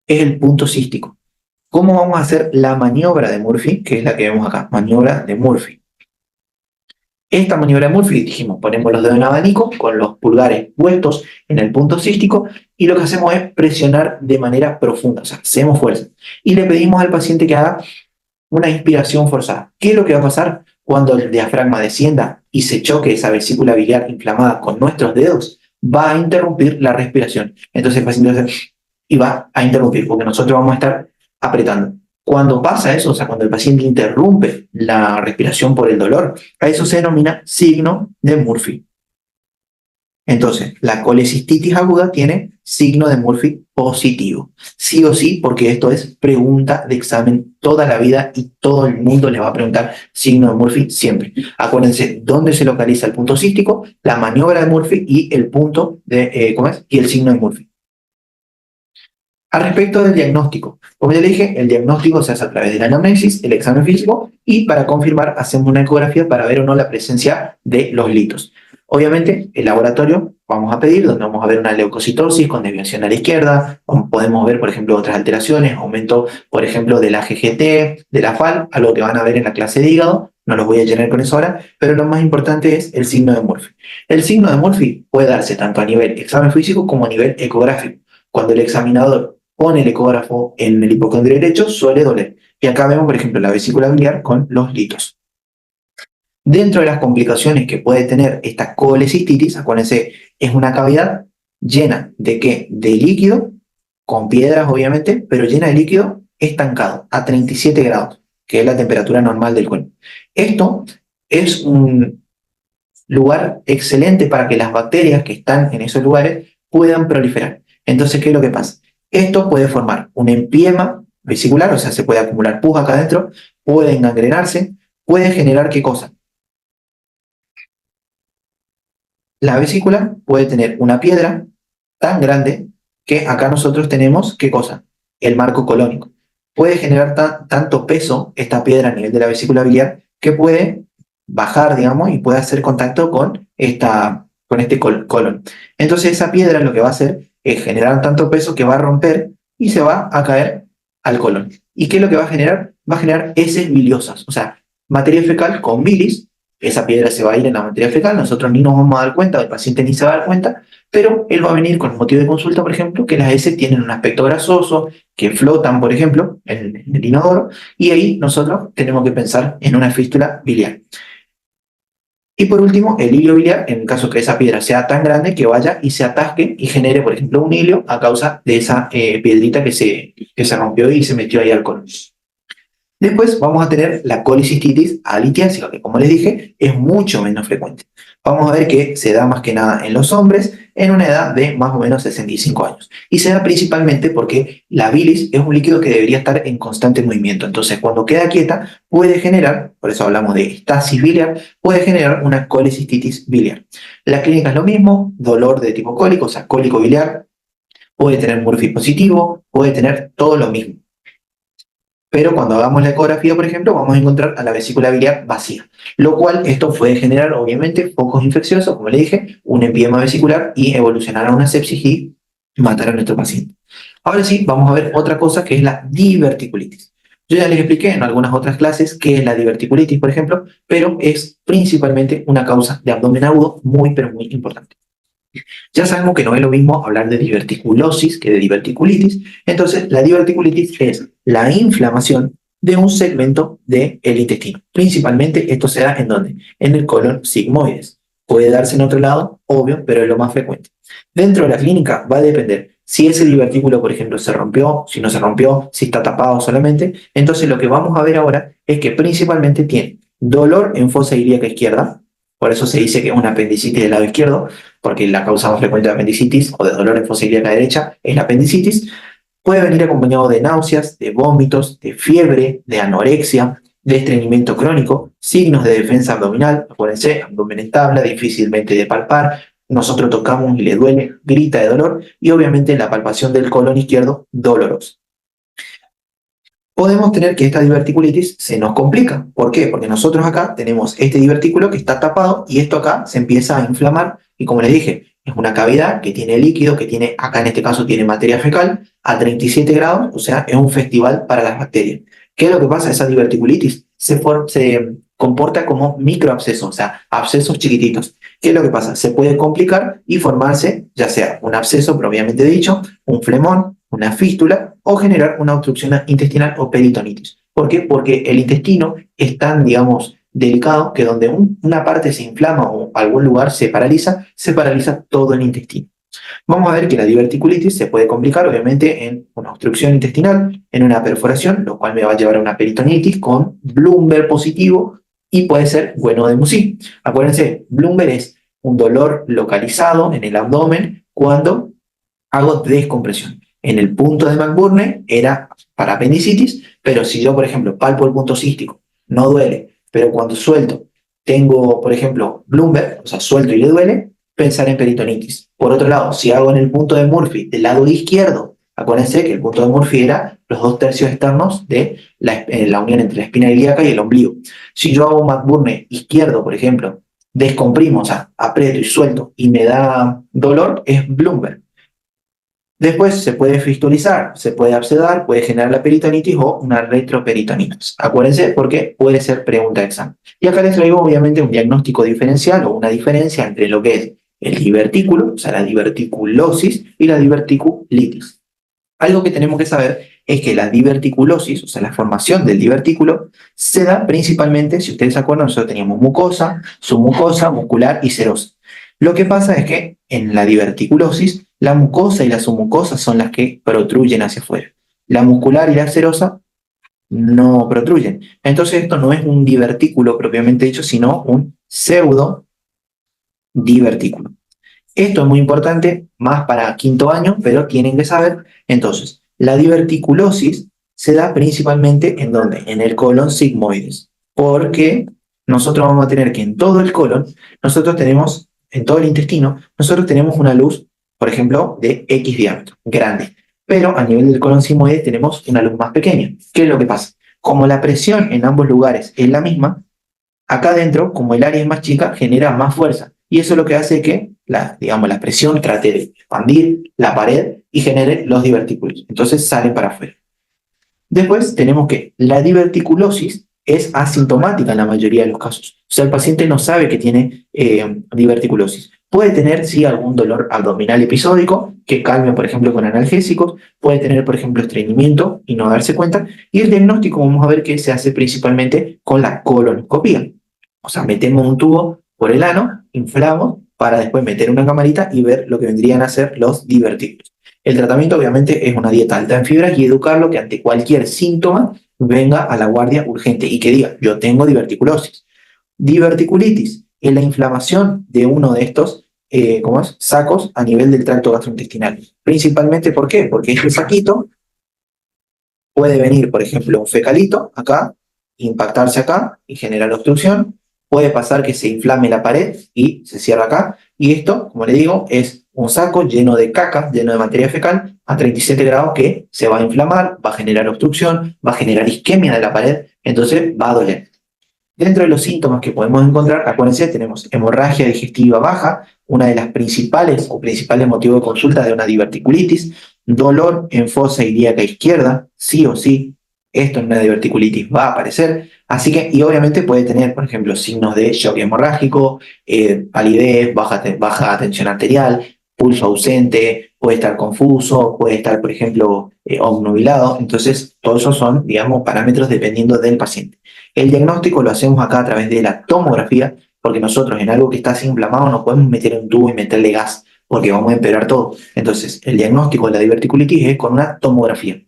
es el punto cístico. ¿Cómo vamos a hacer la maniobra de Murphy? Que es la que vemos acá, maniobra de Murphy. Esta maniobra de Murphy, dijimos, ponemos los dedos en abanico con los pulgares puestos en el punto cístico y lo que hacemos es presionar de manera profunda, o sea, hacemos fuerza. Y le pedimos al paciente que haga una inspiración forzada. ¿Qué es lo que va a pasar cuando el diafragma descienda y se choque esa vesícula biliar inflamada con nuestros dedos? Va a interrumpir la respiración. Entonces el paciente va a hacer y va a interrumpir, porque nosotros vamos a estar apretando. Cuando pasa eso, o sea, cuando el paciente interrumpe la respiración por el dolor, a eso se denomina signo de Murphy. Entonces, la colecistitis aguda tiene signo de Murphy positivo. Sí o sí, porque esto es pregunta de examen toda la vida y todo el mundo le va a preguntar signo de Murphy siempre. Acuérdense dónde se localiza el punto cístico, la maniobra de Murphy y el punto de, ¿cómo es? Y el signo de Murphy. Al respecto del diagnóstico, como ya le dije, el diagnóstico se hace a través de la anamnesis, el examen físico y para confirmar hacemos una ecografía para ver o no la presencia de los litos. Obviamente, el laboratorio vamos a pedir, donde vamos a ver una leucocitosis con desviación a la izquierda, podemos ver, por ejemplo, otras alteraciones, aumento, por ejemplo, de la GGT, de la FAL, algo que van a ver en la clase de hígado, no los voy a llenar con eso ahora, pero lo más importante es el signo de Murphy. El signo de Murphy puede darse tanto a nivel examen físico como a nivel ecográfico. Cuando el examinador pone el ecógrafo en el hipocondrio derecho, suele doler. Y acá vemos, por ejemplo, la vesícula biliar con los litos. Dentro de las complicaciones que puede tener esta colecistitis, acuérdense, es una cavidad llena ¿de qué? De líquido, con piedras obviamente, pero llena de líquido estancado a 37 grados, que es la temperatura normal del cuerpo. Esto es un lugar excelente para que las bacterias que están en esos lugares puedan proliferar. Entonces, ¿qué es lo que pasa? Esto puede formar un empiema vesicular, o sea, se puede acumular pus acá adentro, puede engangrenarse, puede generar ¿qué cosa? La vesícula puede tener una piedra tan grande que acá nosotros tenemos, ¿qué cosa? El marco colónico. Puede generar tanto peso esta piedra a nivel de la vesícula biliar que puede bajar, digamos, y puede hacer contacto con este colon. Entonces esa piedra lo que va a hacer es generar tanto peso que va a romper y se va a caer al colon. ¿Y qué es lo que va a generar? Va a generar heces biliosas, o sea, materia fecal con bilis. Esa piedra se va a ir en la materia fecal, nosotros ni nos vamos a dar cuenta, el paciente ni se va a dar cuenta, pero él va a venir con motivo de consulta, por ejemplo, que las heces tienen un aspecto grasoso, que flotan, por ejemplo, en el inodoro, y ahí nosotros tenemos que pensar en una fístula biliar. Y por último, el hilio biliar, en el caso que esa piedra sea tan grande que vaya y se atasque y genere, por ejemplo, un hilio a causa de esa piedrita que se rompió y se metió ahí al colon. Después vamos a tener la colicistitis alitiásica, que como les dije, es mucho menos frecuente. Vamos a ver que se da más que nada en los hombres en una edad de más o menos 65 años. Y se da principalmente porque la bilis es un líquido que debería estar en constante movimiento. Entonces, cuando queda quieta, puede generar, por eso hablamos de estasis biliar, puede generar una colicistitis biliar. La clínica es lo mismo, dolor de tipo cólico, o sea, cólico biliar, puede tener Murphy positivo, puede tener todo lo mismo. Pero cuando hagamos la ecografía, por ejemplo, vamos a encontrar a la vesícula biliar vacía, lo cual esto puede generar, obviamente, focos infecciosos, como le dije, un empiema vesicular y evolucionar a una sepsis y matar a nuestro paciente. Ahora sí, vamos a ver otra cosa que es la diverticulitis. Yo ya les expliqué en algunas otras clases qué es la diverticulitis, por ejemplo, pero es principalmente una causa de abdomen agudo muy, pero muy importante. Ya sabemos que no es lo mismo hablar de diverticulosis que de diverticulitis. Entonces, la diverticulitis es la inflamación de un segmento del intestino. Principalmente esto se da ¿en dónde? En el colon sigmoides. Puede darse en otro lado, obvio, pero es lo más frecuente. Dentro de la clínica va a depender si ese divertículo, por ejemplo, se rompió, si no se rompió, si está tapado solamente. Entonces, lo que vamos a ver ahora es que principalmente tiene dolor en fosa ilíaca izquierda. Por eso se dice que es una apendicitis del lado izquierdo, porque la causa más frecuente de apendicitis o de dolor en fosa ilíaca derecha es la apendicitis. Puede venir acompañado de náuseas, de vómitos, de fiebre, de anorexia, de estreñimiento crónico, signos de defensa abdominal, acuérdense, abdomen en tabla, difícilmente de palpar, nosotros tocamos y le duele, grita de dolor, y obviamente la palpación del colon izquierdo dolorosa. Podemos tener que esta diverticulitis se nos complica. ¿Por qué? Porque nosotros acá tenemos este divertículo que está tapado y esto acá se empieza a inflamar y como les dije, es una cavidad que tiene líquido, que tiene, acá en este caso tiene materia fecal a 37 grados, o sea, es un festival para las bacterias. ¿Qué es lo que pasa? Esa diverticulitis se comporta como microabscesos, o sea, abscesos chiquititos. ¿Qué es lo que pasa? Se puede complicar y formarse ya sea un absceso propiamente dicho, un flemón, una fístula o generar una obstrucción intestinal o peritonitis. ¿Por qué? Porque el intestino es tan, digamos, delicado que donde una parte se inflama o algún lugar se paraliza todo el intestino. Vamos a ver que la diverticulitis se puede complicar obviamente en una obstrucción intestinal, en una perforación, lo cual me va a llevar a una peritonitis con Blumberg positivo y puede ser bueno de Musi. Acuérdense, Blumberg es un dolor localizado en el abdomen cuando hago descompresión. En el punto de McBurney era para apendicitis, pero si yo, por ejemplo, palpo el punto cístico, no duele, pero cuando suelto tengo, por ejemplo, Blumberg, o sea, suelto y le duele, pensar en peritonitis. Por otro lado, si hago en el punto de Murphy del lado izquierdo, acuérdense que el punto de Murphy era los 2 tercios externos de la unión entre la espina ilíaca y el ombligo. Si yo hago un McBurney izquierdo, por ejemplo, descomprimo, o sea, aprieto y suelto y me da dolor, es Blumberg. Después se puede fistulizar, se puede abscedar, puede generar la peritonitis o una retroperitonitis. Acuérdense porque puede ser pregunta de examen. Y acá les traigo obviamente un diagnóstico diferencial o una diferencia entre lo que es el divertículo, o sea, la diverticulosis y la diverticulitis. Algo que tenemos que saber es que la diverticulosis, o sea, la formación del divertículo, se da principalmente, si ustedes se acuerdan, nosotros teníamos mucosa, submucosa, muscular y serosa. Lo que pasa es que en la diverticulosis, la mucosa y la submucosa son las que protruyen hacia afuera. La muscular y la serosa no protruyen. Entonces esto no es un divertículo propiamente dicho, sino un pseudo divertículo. Esto es muy importante, más para quinto año, pero tienen que saber. Entonces, la diverticulosis se da principalmente ¿en dónde? En el colon sigmoides. Porque nosotros vamos a tener que en todo el colon, nosotros tenemos, en todo el intestino, nosotros tenemos una luz por ejemplo, de X diámetro, grande. Pero a nivel del colon sigmoide tenemos una luz más pequeña. ¿Qué es lo que pasa? Como la presión en ambos lugares es la misma, acá adentro, como el área es más chica, genera más fuerza. Y eso es lo que hace que digamos, la presión trate de expandir la pared y genere los divertículos. Entonces salen para afuera. Después tenemos que la diverticulosis es asintomática en la mayoría de los casos. O sea, el paciente no sabe que tiene diverticulosis. Puede tener, sí, algún dolor abdominal episódico que calme, por ejemplo, con analgésicos. Puede tener, por ejemplo, estreñimiento y no darse cuenta. Y el diagnóstico vamos a ver que se hace principalmente con la colonoscopía. O sea, metemos un tubo por el ano, inflamos, para después meter una camarita y ver lo que vendrían a ser los divertículos. El tratamiento obviamente es una dieta alta en fibras y educarlo que ante cualquier síntoma venga a la guardia urgente y que diga, yo tengo diverticulosis. Diverticulitis es la inflamación de uno de estos sacos a nivel del tracto gastrointestinal. Principalmente, ¿por qué? Porque este saquito puede venir, por ejemplo, un fecalito acá, impactarse acá y generar obstrucción. Puede pasar que se inflame la pared y se cierra acá. Y esto, como le digo, es un saco lleno de caca, lleno de materia fecal, a 37 grados que se va a inflamar, va a generar obstrucción, va a generar isquemia de la pared, entonces va a doler. Dentro de los síntomas que podemos encontrar, acuérdense, tenemos hemorragia digestiva baja, una de las principales o principales motivos de consulta de una diverticulitis, dolor en fosa ilíaca izquierda, sí o sí, esto en una diverticulitis va a aparecer, así que, y obviamente puede tener, por ejemplo, signos de shock hemorrágico, palidez, baja tensión arterial, pulso ausente, puede estar confuso, puede estar, por ejemplo, obnubilado, entonces todos esos son, digamos, parámetros dependiendo del paciente. El diagnóstico lo hacemos acá a través de la tomografía, porque nosotros en algo que está así inflamado no podemos meter un tubo y meterle gas, porque vamos a empeorar todo. Entonces, el diagnóstico de la diverticulitis es con una tomografía.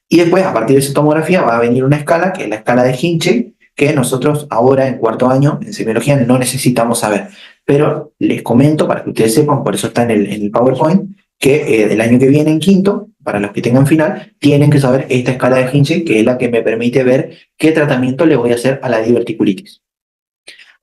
Y después, a partir de esa tomografía, va a venir una escala, que es la escala de Hinchey, que nosotros ahora en cuarto año en semiología no necesitamos saber. Pero les comento para que ustedes sepan, por eso está en el PowerPoint, que del año que viene en quinto, para los que tengan final, tienen que saber esta escala de Hinchey, que es la que me permite ver qué tratamiento le voy a hacer a la diverticulitis.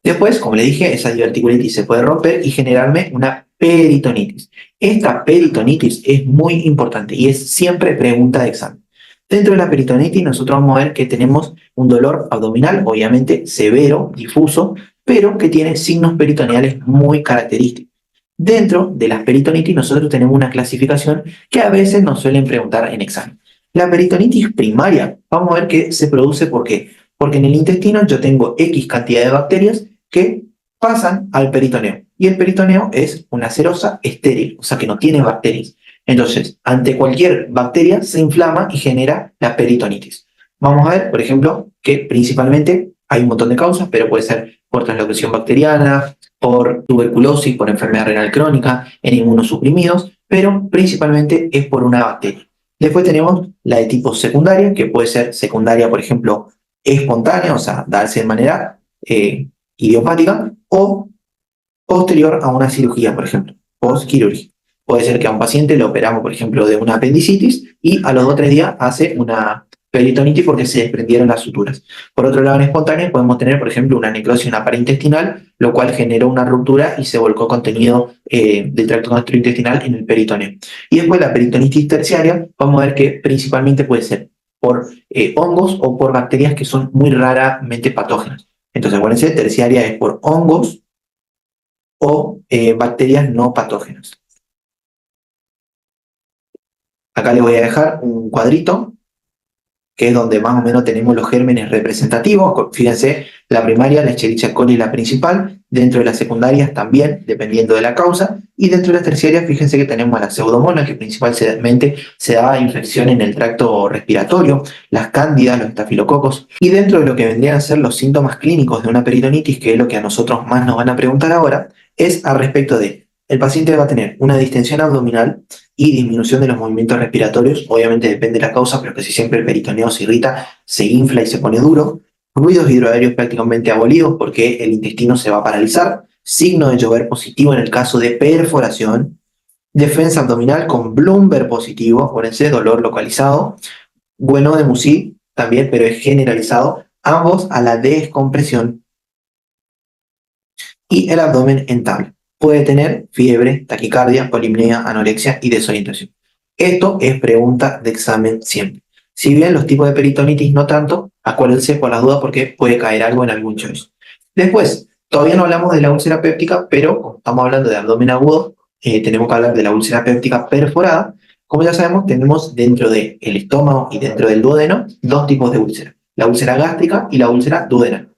Después, como le dije, esa diverticulitis se puede romper y generarme una peritonitis. Esta peritonitis es muy importante y es siempre pregunta de examen. Dentro de la peritonitis nosotros vamos a ver que tenemos un dolor abdominal, obviamente severo, difuso, pero que tiene signos peritoneales muy característicos. Dentro de las peritonitis nosotros tenemos una clasificación que a veces nos suelen preguntar en examen. La peritonitis primaria, vamos a ver que se produce ¿por qué? Porque en el intestino yo tengo X cantidad de bacterias que pasan al peritoneo. Y el peritoneo es una serosa estéril, o sea que no tiene bacterias. Entonces, ante cualquier bacteria se inflama y genera la peritonitis. Vamos a ver, por ejemplo, que principalmente hay un montón de causas, pero puede ser por translocación bacteriana, por tuberculosis, por enfermedad renal crónica, en inmunosuprimidos, pero principalmente es por una bacteria. Después tenemos la de tipo secundaria, que puede ser secundaria, por ejemplo, espontánea, o sea, darse de manera idiopática, o posterior a una cirugía, por ejemplo, postquirúrgica. Puede ser que a un paciente le operamos, por ejemplo, de una apendicitis y a los 2 o 3 días hace una peritonitis porque se desprendieron las suturas. Por otro lado, en espontánea podemos tener, por ejemplo, una necrosis en una pared intestinal, lo cual generó una ruptura y se volcó contenido del tracto gastrointestinal en el peritoneo. Y después la peritonitis terciaria, vamos a ver que principalmente puede ser por hongos o por bacterias que son muy raramente patógenas. Entonces, acuérdense, terciaria es por hongos o bacterias no patógenas. Acá les voy a dejar un cuadrito que es donde más o menos tenemos los gérmenes representativos. Fíjense, la primaria, la Escherichia coli es la principal, dentro de las secundarias también, dependiendo de la causa, y dentro de las terciarias, fíjense que tenemos a la pseudomonas, que principalmente se da infección en el tracto respiratorio, las cándidas, los estafilococos, y dentro de lo que vendrían a ser los síntomas clínicos de una peritonitis, que es lo que a nosotros más nos van a preguntar ahora, es al respecto de, el paciente va a tener una distensión abdominal y disminución de los movimientos respiratorios, obviamente depende de la causa, pero casi siempre el peritoneo se irrita, se infla y se pone duro, ruidos hidroaéreos prácticamente abolidos porque el intestino se va a paralizar, signo de llover positivo en el caso de perforación, defensa abdominal con Bloomberg positivo, acuérdense, dolor localizado, bueno de Musi también, pero es generalizado, ambos a la descompresión y el abdomen en tabla. puede tener fiebre, taquicardia, polimnia, anorexia y desorientación. Esto es pregunta de examen siempre. Si bien los tipos de peritonitis no tanto, acuérdense por las dudas porque puede caer algo en algún choice. Después, todavía no hablamos de la úlcera péptica, pero como estamos hablando de abdomen agudo, tenemos que hablar de la úlcera péptica perforada. Como ya sabemos, tenemos dentro del estómago y dentro del duodeno dos tipos de úlcera, la úlcera gástrica y la úlcera duodenal.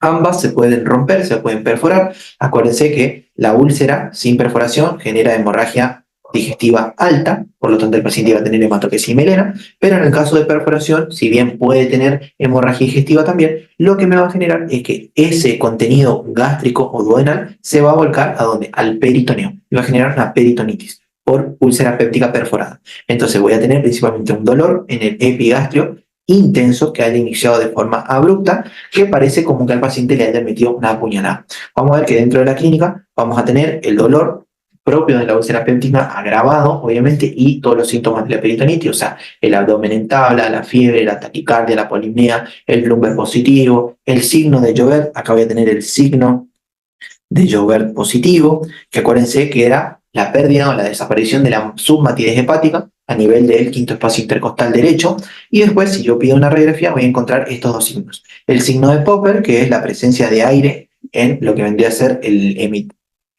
Ambas se pueden romper, se pueden perforar. Acuérdense que la úlcera sin perforación genera hemorragia digestiva alta, por lo tanto el paciente va a tener hematoquesia y melena, pero en el caso de perforación, si bien puede tener hemorragia digestiva también, lo que me va a generar es que ese contenido gástrico o duodenal se va a volcar a donde? Al peritoneo, y va a generar una peritonitis por úlcera péptica perforada. Entonces voy a tener principalmente un dolor en el epigastrio intenso que haya iniciado de forma abrupta, que parece como que al paciente le haya metido una puñalada. Vamos a ver que dentro de la clínica vamos a tener el dolor propio de la úlcera péptica agravado, obviamente, y todos los síntomas de la peritonitis, o sea, el abdomen en tabla, la fiebre, la taquicardia, la polimnia, el Bloomberg positivo, el signo de Joubert. Acá voy a tener el signo de Joubert positivo, que acuérdense que era la pérdida o la desaparición de la submatidez hepática a nivel del quinto espacio intercostal derecho, y después, si yo pido una radiografía, voy a encontrar estos dos signos. El signo de Popper, que es la presencia de aire en lo que vendría a ser el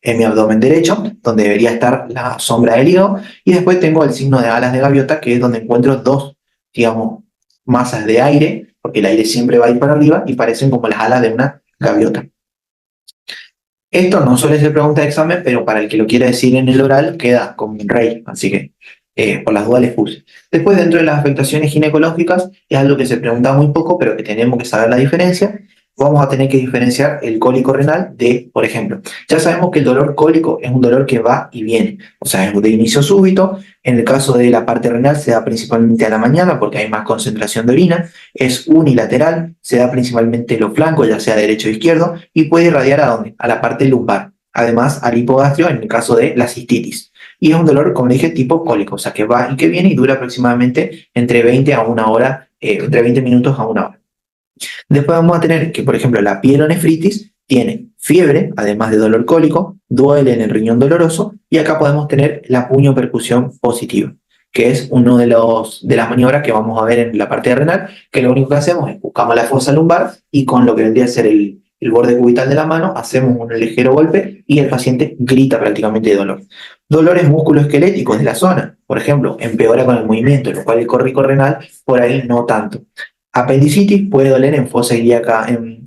hemiabdomen derecho, donde debería estar la sombra del hígado, y después tengo el signo de alas de gaviota, que es donde encuentro dos, digamos, masas de aire, porque el aire siempre va a ir para arriba y parecen como las alas de una gaviota. Esto no suele ser pregunta de examen, pero para el que lo quiera decir en el oral queda como un rey, así que por las dudas les puse. Después, dentro de las afectaciones ginecológicas, es algo que se pregunta muy poco, pero que tenemos que saber la diferencia. Vamos a tener que diferenciar el cólico renal de, por ejemplo, ya sabemos que el dolor cólico es un dolor que va y viene, o sea, es de inicio súbito. En el caso de la parte renal se da principalmente a la mañana porque hay más concentración de orina, es unilateral, se da principalmente en los flancos, ya sea derecho o izquierdo, y puede irradiar ¿a dónde? A la parte lumbar, además al hipogastrio en el caso de la cistitis. Y es un dolor, como dije, tipo cólico, o sea, que va y que viene y dura aproximadamente entre 20 a una hora, entre 20 minutos a una hora. Después vamos a tener que, por ejemplo, la pielonefritis tiene fiebre, además de dolor cólico, duele en el riñón doloroso, y acá podemos tener la puño-percusión positiva, que es uno de las maniobras que vamos a ver en la parte renal, que lo único que hacemos es buscamos la fosa lumbar y con lo que vendría a ser el borde cubital de la mano, hacemos un ligero golpe y el paciente grita prácticamente de dolor. Dolores musculoesqueléticos de la zona, por ejemplo, empeora con el movimiento, lo cual el córrico renal por ahí no tanto. Apendicitis puede doler en fosa ilíaca en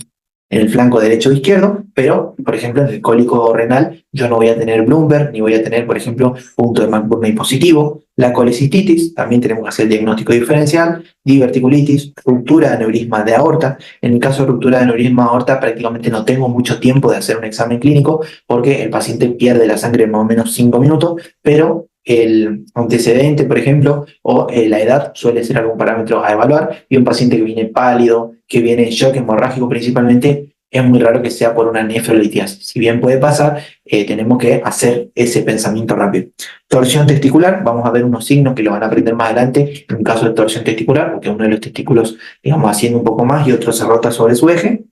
el flanco derecho o izquierdo, pero, por ejemplo, en el cólico renal yo no voy a tener Bloomberg, ni voy a tener, por ejemplo, punto de McBurney positivo. La colecistitis, también tenemos que hacer el diagnóstico diferencial, diverticulitis, ruptura de aneurisma de aorta. En el caso de ruptura de aneurisma de aorta, prácticamente no tengo mucho tiempo de hacer un examen clínico porque el paciente pierde la sangre en más o menos 5 minutos, pero el antecedente, por ejemplo, o la edad suele ser algún parámetro a evaluar, y un paciente que viene pálido, que viene en shock hemorrágico principalmente, es muy raro que sea por una nefrolitiasis. Si bien puede pasar, tenemos que hacer ese pensamiento rápido. Torsión testicular, vamos a ver unos signos que lo van a aprender más adelante en un caso de torsión testicular, porque uno de los testículos, digamos, haciendo un poco más y otro se rota sobre su eje.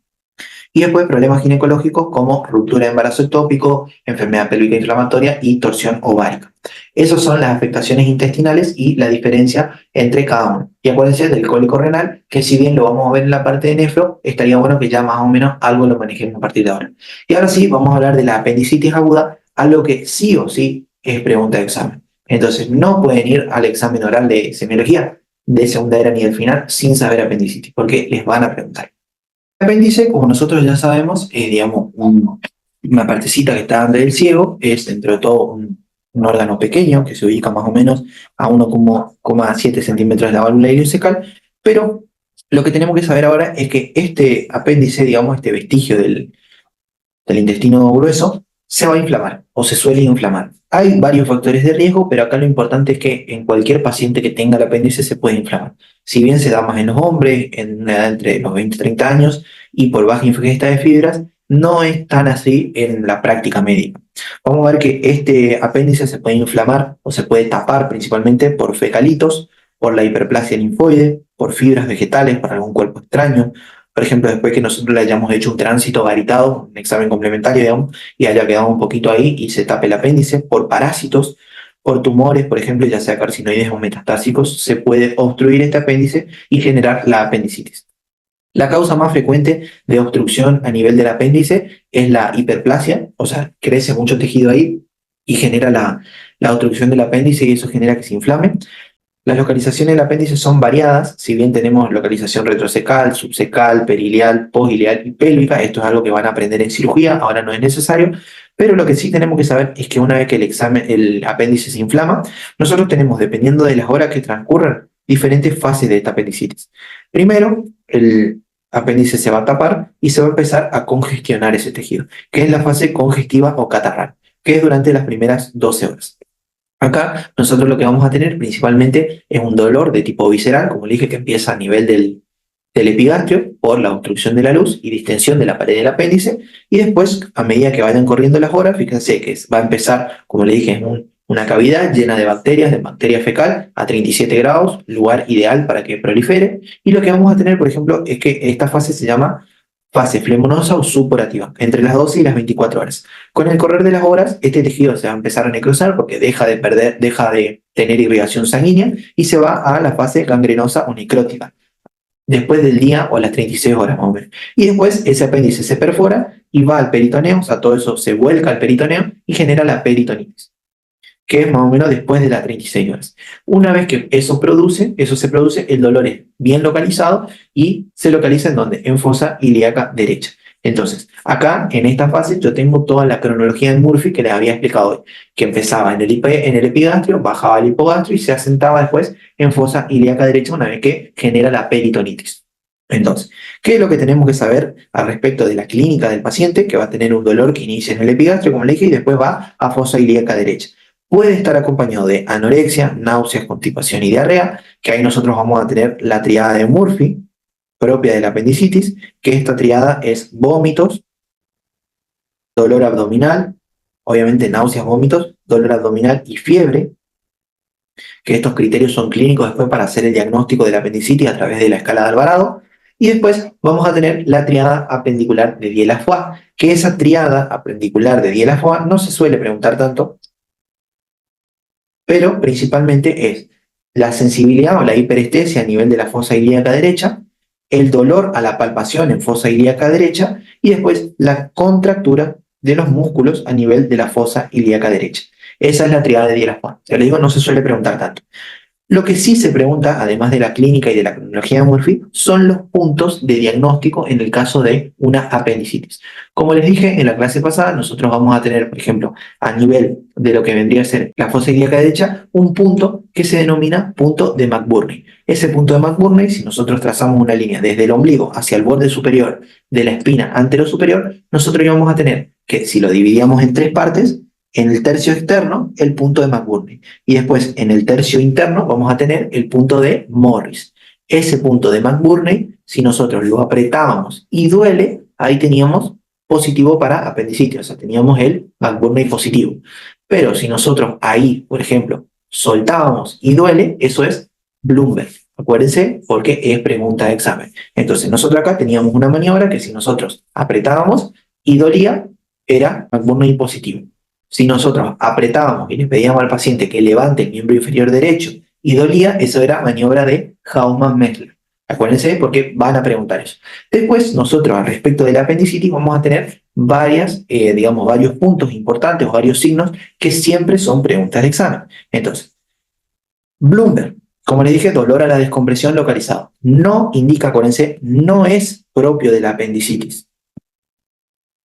Y después problemas ginecológicos como ruptura de embarazo ectópico, enfermedad pélvica inflamatoria y torsión ovárica. Esas son las afectaciones intestinales y la diferencia entre cada uno. Y acuérdense del cólico renal, que si bien lo vamos a ver en la parte de nefro, estaría bueno que ya más o menos algo lo manejemos a partir de ahora. Y ahora sí, vamos a hablar de la apendicitis aguda, algo que sí o sí es pregunta de examen. Entonces, no pueden ir al examen oral de semiología de segunda era ni del final sin saber apendicitis, porque les van a preguntar. El apéndice, como nosotros ya sabemos, es, digamos, una partecita que está donde el ciego, es dentro de todo un órgano pequeño que se ubica más o menos a 1,7 centímetros de la válvula ileocecal, pero lo que tenemos que saber ahora es que este apéndice, digamos, este vestigio del intestino grueso, se va a inflamar o se suele inflamar. Hay varios factores de riesgo, pero acá lo importante es que en cualquier paciente que tenga el apéndice se puede inflamar. Si bien se da más en los hombres, en una edad entre los 20 y 30 años, y por baja ingesta de fibras, no es tan así en la práctica médica. Vamos a ver que este apéndice se puede inflamar o se puede tapar principalmente por fecalitos, por la hiperplasia linfoide, por fibras vegetales, por algún cuerpo extraño, por ejemplo, después que nosotros le hayamos hecho un tránsito varitado, un examen complementario, digamos, y haya quedado un poquito ahí y se tape el apéndice por parásitos, por tumores, por ejemplo, ya sea carcinoides o metastásicos, se puede obstruir este apéndice y generar la apendicitis. La causa más frecuente de obstrucción a nivel del apéndice es la hiperplasia, o sea, crece mucho tejido ahí y genera la obstrucción del apéndice y eso genera que se inflame. Las localizaciones del apéndice son variadas, si bien tenemos localización retrocecal, subcecal, perileal, pogileal y pélvica, esto es algo que van a aprender en cirugía, ahora no es necesario, pero lo que sí tenemos que saber es que una vez que el apéndice se inflama, nosotros tenemos, dependiendo de las horas que transcurran, diferentes fases de esta apendicitis. Primero, el apéndice se va a tapar y se va a empezar a congestionar ese tejido, que es la fase congestiva o catarral, que es durante las primeras 12 horas. Acá nosotros lo que vamos a tener principalmente es un dolor de tipo visceral, como le dije, que empieza a nivel del epigastrio por la obstrucción de la luz y distensión de la pared del apéndice, y después, a medida que vayan corriendo las horas, fíjense que va a empezar, como le dije, en una cavidad llena de bacteria fecal a 37 grados, lugar ideal para que prolifere, y lo que vamos a tener, por ejemplo, es que esta fase se llama fase flemonosa o supurativa, entre las 12 y las 24 horas. Con el correr de las horas, este tejido se va a empezar a necrosar porque deja de tener irrigación sanguínea y se va a la fase gangrenosa o necrótica, después del día o a las 36 horas más o menos. Y después ese apéndice se perfora y va al peritoneo, o sea, todo eso se vuelca al peritoneo y genera la peritonitis, que es más o menos después de las 36 horas. Una vez que eso se produce, el dolor es bien localizado y se localiza en donde, en fosa ilíaca derecha. Entonces, acá en esta fase yo tengo toda la cronología de Murphy que les había explicado hoy, que empezaba en el epigastrio, bajaba al hipogastrio y se asentaba después en fosa ilíaca derecha una vez que genera la peritonitis. Entonces, ¿qué es lo que tenemos que saber al respecto de la clínica del paciente? Que va a tener un dolor que inicia en el epigastrio, como le dije, y después va a fosa ilíaca derecha. Puede estar acompañado de anorexia, náuseas, constipación y diarrea, que ahí nosotros vamos a tener la triada de Murphy, propia de la apendicitis, que esta triada es vómitos, dolor abdominal, obviamente náuseas, vómitos, dolor abdominal y fiebre, que estos criterios son clínicos después para hacer el diagnóstico de la apendicitis a través de la escala de Alvarado. Y después vamos a tener la triada apendicular de Dieulafoy, que esa triada apendicular de Dieulafoy no se suele preguntar tanto, pero principalmente es la sensibilidad o la hiperestesia a nivel de la fosa ilíaca derecha, el dolor a la palpación en fosa ilíaca derecha y después la contractura de los músculos a nivel de la fosa ilíaca derecha. Esa es la triada de Dieulafoy. Ya les digo, no se suele preguntar tanto. Lo que sí se pregunta, además de la clínica y de la cronología de Murphy, son los puntos de diagnóstico en el caso de una apendicitis. Como les dije en la clase pasada, nosotros vamos a tener, por ejemplo, a nivel de lo que vendría a ser la fosa ilíaca derecha, un punto que se denomina punto de McBurney. Ese punto de McBurney, si nosotros trazamos una línea desde el ombligo hacia el borde superior de la espina anterosuperior, nosotros íbamos a tener que, si lo dividíamos en tres partes, en el tercio externo, el punto de McBurney. Y después, en el tercio interno, vamos a tener el punto de Morris. Ese punto de McBurney, si nosotros lo apretábamos y duele, ahí teníamos positivo para apendicitis, o sea, teníamos el McBurney positivo. Pero si nosotros ahí, por ejemplo, soltábamos y duele, eso es Bloomberg. Acuérdense, porque es pregunta de examen. Entonces, nosotros acá teníamos una maniobra que si nosotros apretábamos y dolía, era McBurney positivo. Si nosotros apretábamos y le pedíamos al paciente que levante el miembro inferior derecho y dolía, eso era maniobra de Haumann-Messler. Acuérdense porque van a preguntar eso. Después, nosotros al respecto de la apendicitis vamos a tener varios puntos importantes o varios signos que siempre son preguntas de examen. Entonces, Bloomberg, como les dije, dolor a la descompresión localizado. No indica, acuérdense, no es propio de la apendicitis.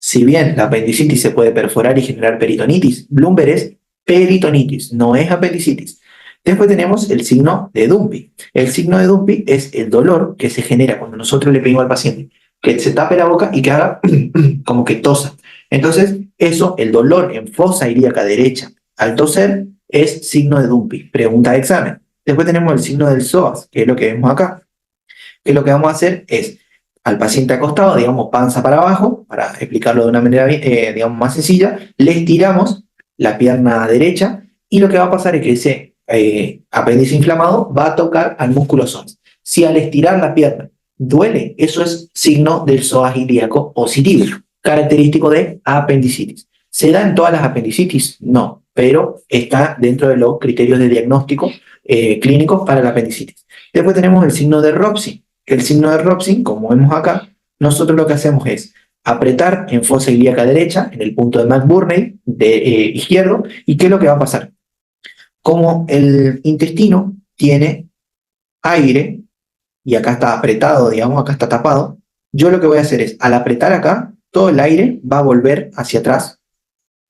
Si bien la apendicitis se puede perforar y generar peritonitis, Bloomberg es peritonitis, no es apendicitis. Después tenemos el signo de Dumpy. El signo de Dumpy es el dolor que se genera cuando nosotros le pedimos al paciente que se tape la boca y que haga como que tosa. Entonces, eso, el dolor en fosa ilíaca derecha al toser, es signo de Dumpy, pregunta de examen. Después tenemos el signo del psoas, que es lo que vemos acá. Que lo que vamos a hacer es al paciente acostado, digamos, panza para abajo, para explicarlo de una manera, digamos, más sencilla, le estiramos la pierna derecha y lo que va a pasar es que ese apéndice inflamado va a tocar al músculo psoas. Si al estirar la pierna duele. Eso es signo del psoas ilíaco positivo, característico de apendicitis. ¿Se da en todas las apendicitis? No, pero está dentro de los criterios de diagnóstico clínicos para la apendicitis. Después tenemos el signo de Robson. El signo de Robson, como vemos acá, nosotros lo que hacemos es apretar en fosa ilíaca derecha, en el punto de McBurney izquierdo, ¿y qué es lo que va a pasar? Como el intestino tiene aire, y acá está apretado, digamos, acá está tapado, yo lo que voy a hacer es, al apretar acá, todo el aire va a volver hacia atrás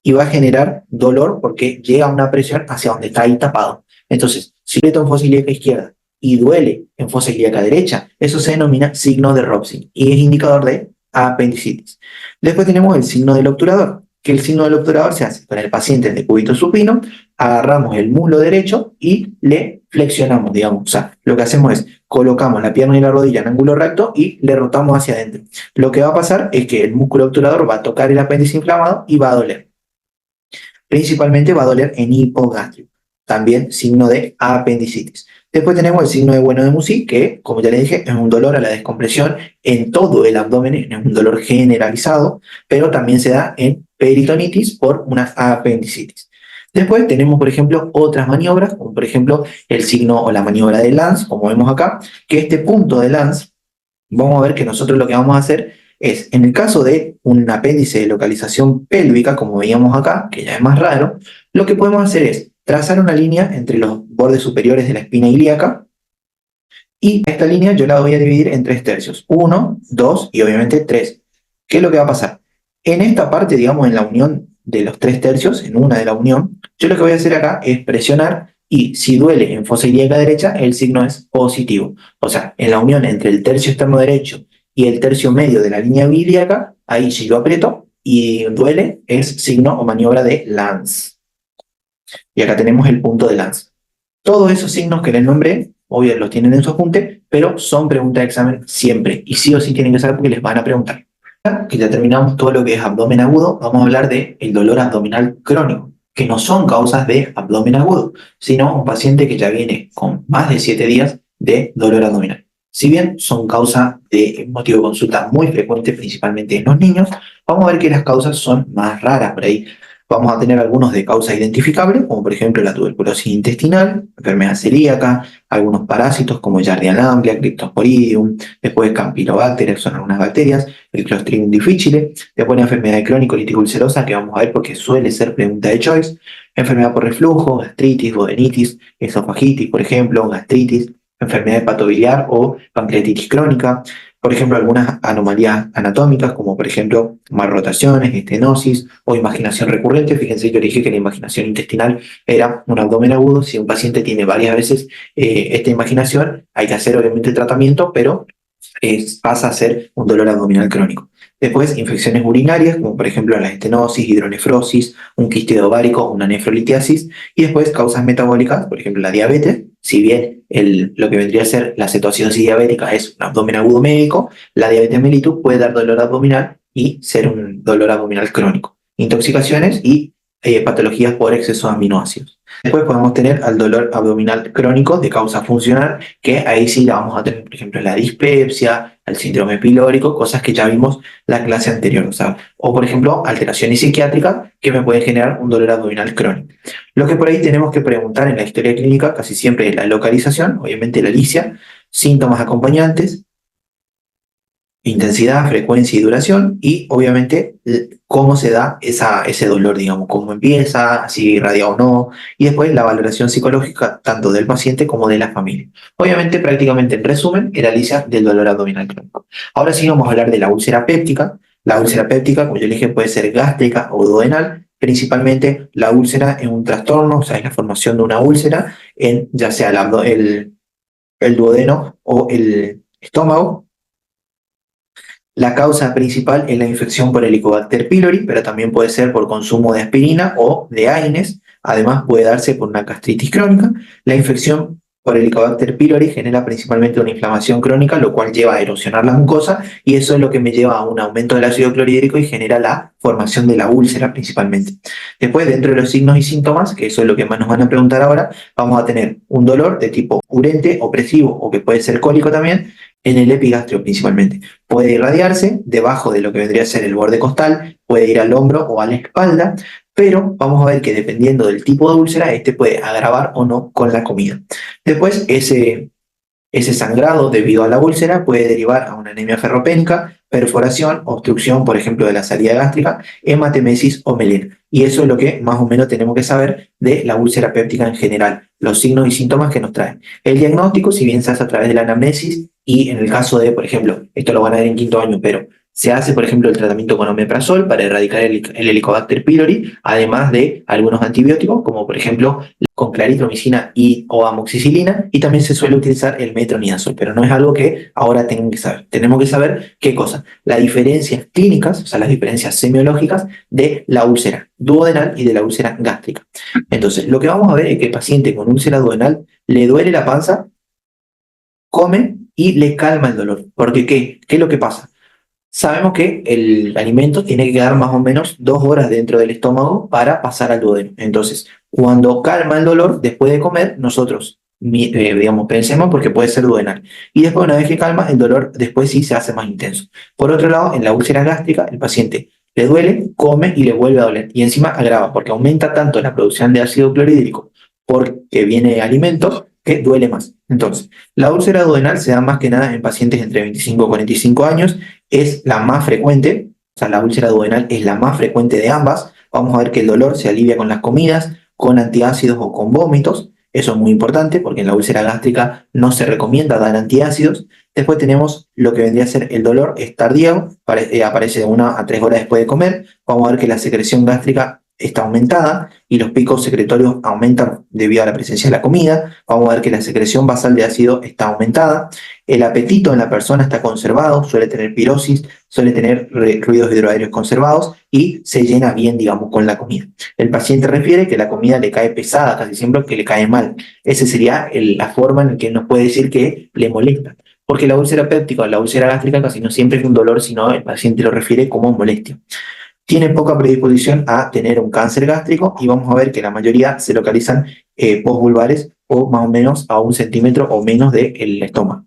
y va a generar dolor porque llega una presión hacia donde está ahí tapado. Entonces, si aprieto en fosa ilíaca izquierda y duele en fosa ilíaca derecha, eso se denomina signo de Robson y es indicador de apendicitis. Después tenemos el signo del obturador, que el signo del obturador se hace con el paciente en decúbito supino, agarramos el muslo derecho y le flexionamos, digamos. O sea, lo que hacemos es colocamos la pierna y la rodilla en ángulo recto y le rotamos hacia adentro. Lo que va a pasar es que el músculo obturador va a tocar el apéndice inflamado y va a doler. Principalmente va a doler en hipogastrio, también signo de apendicitis. Después tenemos el signo de Bueno de Musi, que, como ya les dije, es un dolor a la descompresión en todo el abdomen, es un dolor generalizado, pero también se da en peritonitis por una apendicitis. Después tenemos, por ejemplo, otras maniobras, como por ejemplo el signo o la maniobra de Lance, como vemos acá, que este punto de Lance, vamos a ver que nosotros lo que vamos a hacer es, en el caso de un apéndice de localización pélvica, como veíamos acá, que ya es más raro, lo que podemos hacer es trazar una línea entre los bordes superiores de la espina ilíaca, y esta línea yo la voy a dividir en 3 tercios, 1, 2 y obviamente 3. ¿Qué es lo que va a pasar? En esta parte, digamos, en la unión de los 3 tercios, en una de la unión, yo lo que voy a hacer acá es presionar y si duele en fosa ilíaca derecha, el signo es positivo. O sea, en la unión entre el tercio externo derecho y el tercio medio de la línea ilíaca, ahí si yo aprieto y duele, es signo o maniobra de Lance. Y acá tenemos el punto de Lance. Todos esos signos que les nombré, obvio, los tienen en su apunte, pero son preguntas de examen siempre. Y sí o sí tienen que saber porque les van a preguntar. Que ya terminamos todo lo que es abdomen agudo, vamos a hablar del dolor abdominal crónico, que no son causas de abdomen agudo, sino un paciente que ya viene con más de 7 días de dolor abdominal. Si bien son causas de motivo de consulta muy frecuente, principalmente en los niños, vamos a ver que las causas son más raras por ahí. Vamos a tener algunos de causa identificable, como por ejemplo la tuberculosis intestinal, enfermedad celíaca, algunos parásitos como Giardia lamblia, Cryptosporidium, después Campylobacter, son algunas bacterias, el Clostridium difficile, después la enfermedad crónico-lítico ulcerosa, que vamos a ver porque suele ser pregunta de choice, enfermedad por reflujo, gastritis, duodenitis, esofagitis, por ejemplo, gastritis, enfermedad hepatobiliar o pancreatitis crónica, por ejemplo, algunas anomalías anatómicas, como por ejemplo malrotaciones, estenosis o imaginación recurrente. Fíjense, yo dije que la imaginación intestinal era un abdomen agudo. Si un paciente tiene varias veces esta imaginación, hay que hacer obviamente tratamiento, pero pasa a ser un dolor abdominal crónico. Después, infecciones urinarias, como por ejemplo la estenosis, hidronefrosis, un quiste ovárico, una nefrolitiasis, y después causas metabólicas, por ejemplo la diabetes. Si bien lo que vendría a ser la cetoacidosis diabética es un abdomen agudo médico, la diabetes mellitus puede dar dolor abdominal y ser un dolor abdominal crónico. Intoxicaciones y patologías por exceso de aminoácidos. Después podemos tener al dolor abdominal crónico de causa funcional, que ahí sí la vamos a tener, por ejemplo, la dispepsia, el síndrome pilórico, cosas que ya vimos la clase anterior. O por ejemplo, alteraciones psiquiátricas que me pueden generar un dolor abdominal crónico. Lo que por ahí tenemos que preguntar en la historia clínica casi siempre es la localización, obviamente la licia, síntomas acompañantes, intensidad, frecuencia y duración, y obviamente cómo se da ese dolor, digamos, cómo empieza, si irradia o no, y después la valoración psicológica tanto del paciente como de la familia. Obviamente, prácticamente en resumen, era lisa del dolor abdominal crónico. Ahora sí vamos a hablar de la úlcera péptica. La úlcera péptica, como yo le dije, puede ser gástrica o duodenal. Principalmente la úlcera es un trastorno, o sea, es la formación de una úlcera en ya sea el duodeno o el estómago. La causa principal es la infección por Helicobacter pylori, pero también puede ser por consumo de aspirina o de AINES. Además puede darse por una gastritis crónica. La infección por Helicobacter pylori genera principalmente una inflamación crónica, lo cual lleva a erosionar la mucosa, y eso es lo que me lleva a un aumento del ácido clorhídrico y genera la formación de la úlcera principalmente. Después, dentro de los signos y síntomas, que eso es lo que más nos van a preguntar ahora, vamos a tener un dolor de tipo urente, opresivo o que puede ser cólico también, en el epigastrio principalmente. Puede irradiarse debajo de lo que vendría a ser el borde costal, puede ir al hombro o a la espalda, pero vamos a ver que dependiendo del tipo de úlcera, este puede agravar o no con la comida. Después, ese sangrado debido a la úlcera puede derivar a una anemia ferropénica, perforación, obstrucción, por ejemplo, de la salida gástrica, hematemesis o melena. Y eso es lo que más o menos tenemos que saber de la úlcera péptica en general, los signos y síntomas que nos traen. El diagnóstico, si bien se hace a través de la anamnesis, y en el caso de, por ejemplo, esto lo van a ver en quinto año, pero se hace, por ejemplo, el tratamiento con omeprazol para erradicar el Helicobacter pylori, además de algunos antibióticos, como por ejemplo con claritromicina y o amoxicilina, y también se suele utilizar el metronidazol, pero no es algo que ahora tengan que saber. Tenemos que saber qué cosa, las diferencias clínicas, o sea, las diferencias semiológicas de la úlcera duodenal y de la úlcera gástrica. Entonces, lo que vamos a ver es que el paciente con úlcera duodenal le duele la panza, come y le calma el dolor. Porque ¿qué es lo que pasa? Sabemos que el alimento tiene que quedar más o menos 2 horas dentro del estómago para pasar al duodeno. Entonces, cuando calma el dolor después de comer, nosotros, digamos, pensemos porque puede ser duodenal. Y después, una vez que calma, el dolor después sí se hace más intenso. Por otro lado, en la úlcera gástrica, el paciente le duele, come y le vuelve a doler. Y encima agrava porque aumenta tanto la producción de ácido clorhídrico porque viene alimento que duele más. Entonces, la úlcera duodenal se da más que nada en pacientes entre 25 y 45 años, es la más frecuente, o sea, la úlcera duodenal es la más frecuente de ambas. Vamos a ver que el dolor se alivia con las comidas, con antiácidos o con vómitos. Eso es muy importante porque en la úlcera gástrica no se recomienda dar antiácidos. Después tenemos lo que vendría a ser el dolor, es tardío, aparece de 1 a 3 horas después de comer. Vamos a ver que la secreción gástrica está aumentada y los picos secretorios aumentan debido a la presencia de la comida. Vamos a ver que la secreción basal de ácido está aumentada. El apetito en la persona está conservado, suele tener pirosis, suele tener ruidos hidroaéreos conservados y se llena bien, digamos, con la comida. El paciente refiere que la comida le cae pesada, casi siempre que le cae mal. Esa sería la forma en la que nos puede decir que le molesta. Porque la úlcera péptica o la úlcera gástrica casi no siempre es un dolor, sino el paciente lo refiere como molestia. Tiene poca predisposición a tener un cáncer gástrico y vamos a ver que la mayoría se localizan postvulvares o más o menos a 1 centímetro o menos del estómago.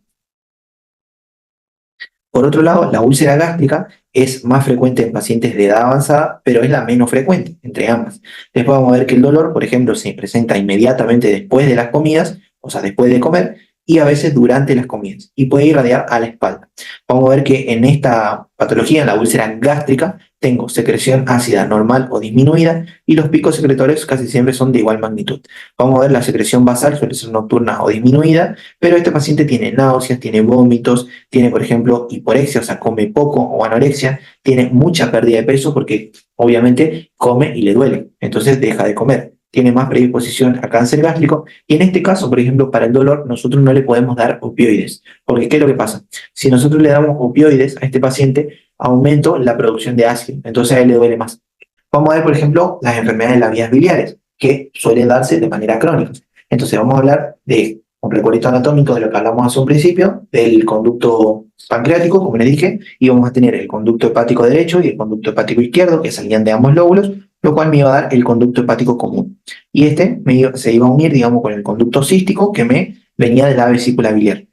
Por otro lado, la úlcera gástrica es más frecuente en pacientes de edad avanzada, pero es la menos frecuente entre ambas. Después vamos a ver que el dolor, por ejemplo, se presenta inmediatamente después de las comidas, o sea, después de comer, y a veces durante las comidas, y puede irradiar a la espalda. Vamos a ver que en esta patología, en la úlcera gástrica, tengo secreción ácida normal o disminuida, y los picos secretorios casi siempre son de igual magnitud. Vamos a ver la secreción basal, suele ser nocturna o disminuida, pero este paciente tiene náuseas, tiene vómitos, tiene, por ejemplo, hiporexia, o sea, come poco, o anorexia, tiene mucha pérdida de peso porque obviamente come y le duele, entonces deja de comer. Tiene más predisposición a cáncer gástrico y en este caso, por ejemplo, para el dolor, nosotros no le podemos dar opioides. Porque ¿qué es lo que pasa? Si nosotros le damos opioides a este paciente, aumenta la producción de ácido, entonces a él le duele más. Vamos a ver, por ejemplo, las enfermedades de las vías biliares, que suelen darse de manera crónica. Entonces vamos a hablar de un recuadrito anatómico de lo que hablamos hace un principio, del conducto pancreático, como les dije, y vamos a tener el conducto hepático derecho y el conducto hepático izquierdo, que salían de ambos lóbulos, lo cual me iba a dar el conducto hepático común. Y este se iba a unir, digamos, con el conducto cístico que me venía de la vesícula biliar.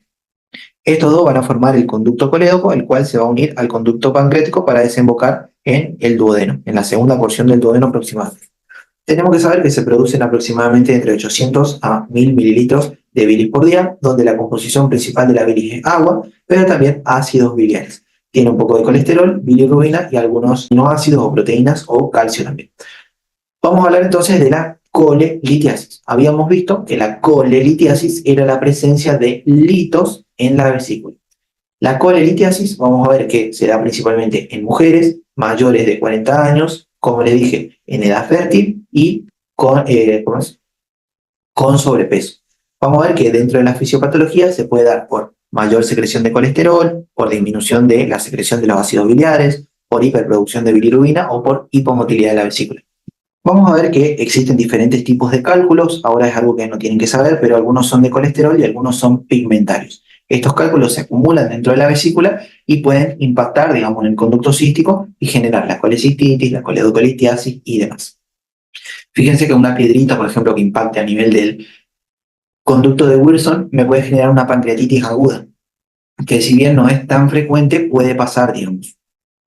Estos dos van a formar el conducto colédoco, el cual se va a unir al conducto pancreático para desembocar en el duodeno, en la segunda porción del duodeno aproximadamente. Tenemos que saber que se producen aproximadamente entre 800 a 1000 mililitros de bilis por día, donde la composición principal de la bilis es agua, pero también ácidos biliares. Tiene un poco de colesterol, bilirrubina y algunos no ácidos o proteínas o calcio también. Vamos a hablar entonces de la colelitiasis. Habíamos visto que la colelitiasis era la presencia de litos en la vesícula. La colelitiasis, vamos a ver que se da principalmente en mujeres mayores de 40 años, como les dije, en edad fértil y con sobrepeso. Vamos a ver que dentro de la fisiopatología se puede dar por mayor secreción de colesterol, por disminución de la secreción de los ácidos biliares, por hiperproducción de bilirrubina o por hipomotilidad de la vesícula. Vamos a ver que existen diferentes tipos de cálculos, ahora es algo que no tienen que saber, pero algunos son de colesterol y algunos son pigmentarios. Estos cálculos se acumulan dentro de la vesícula y pueden impactar, digamos, en el conducto cístico y generar la colecistitis, la coledocolitiasis y demás. Fíjense que una piedrita, por ejemplo, que impacte a nivel del conducto de Wilson me puede generar una pancreatitis aguda. que si bien no es tan frecuente, puede pasar, digamos.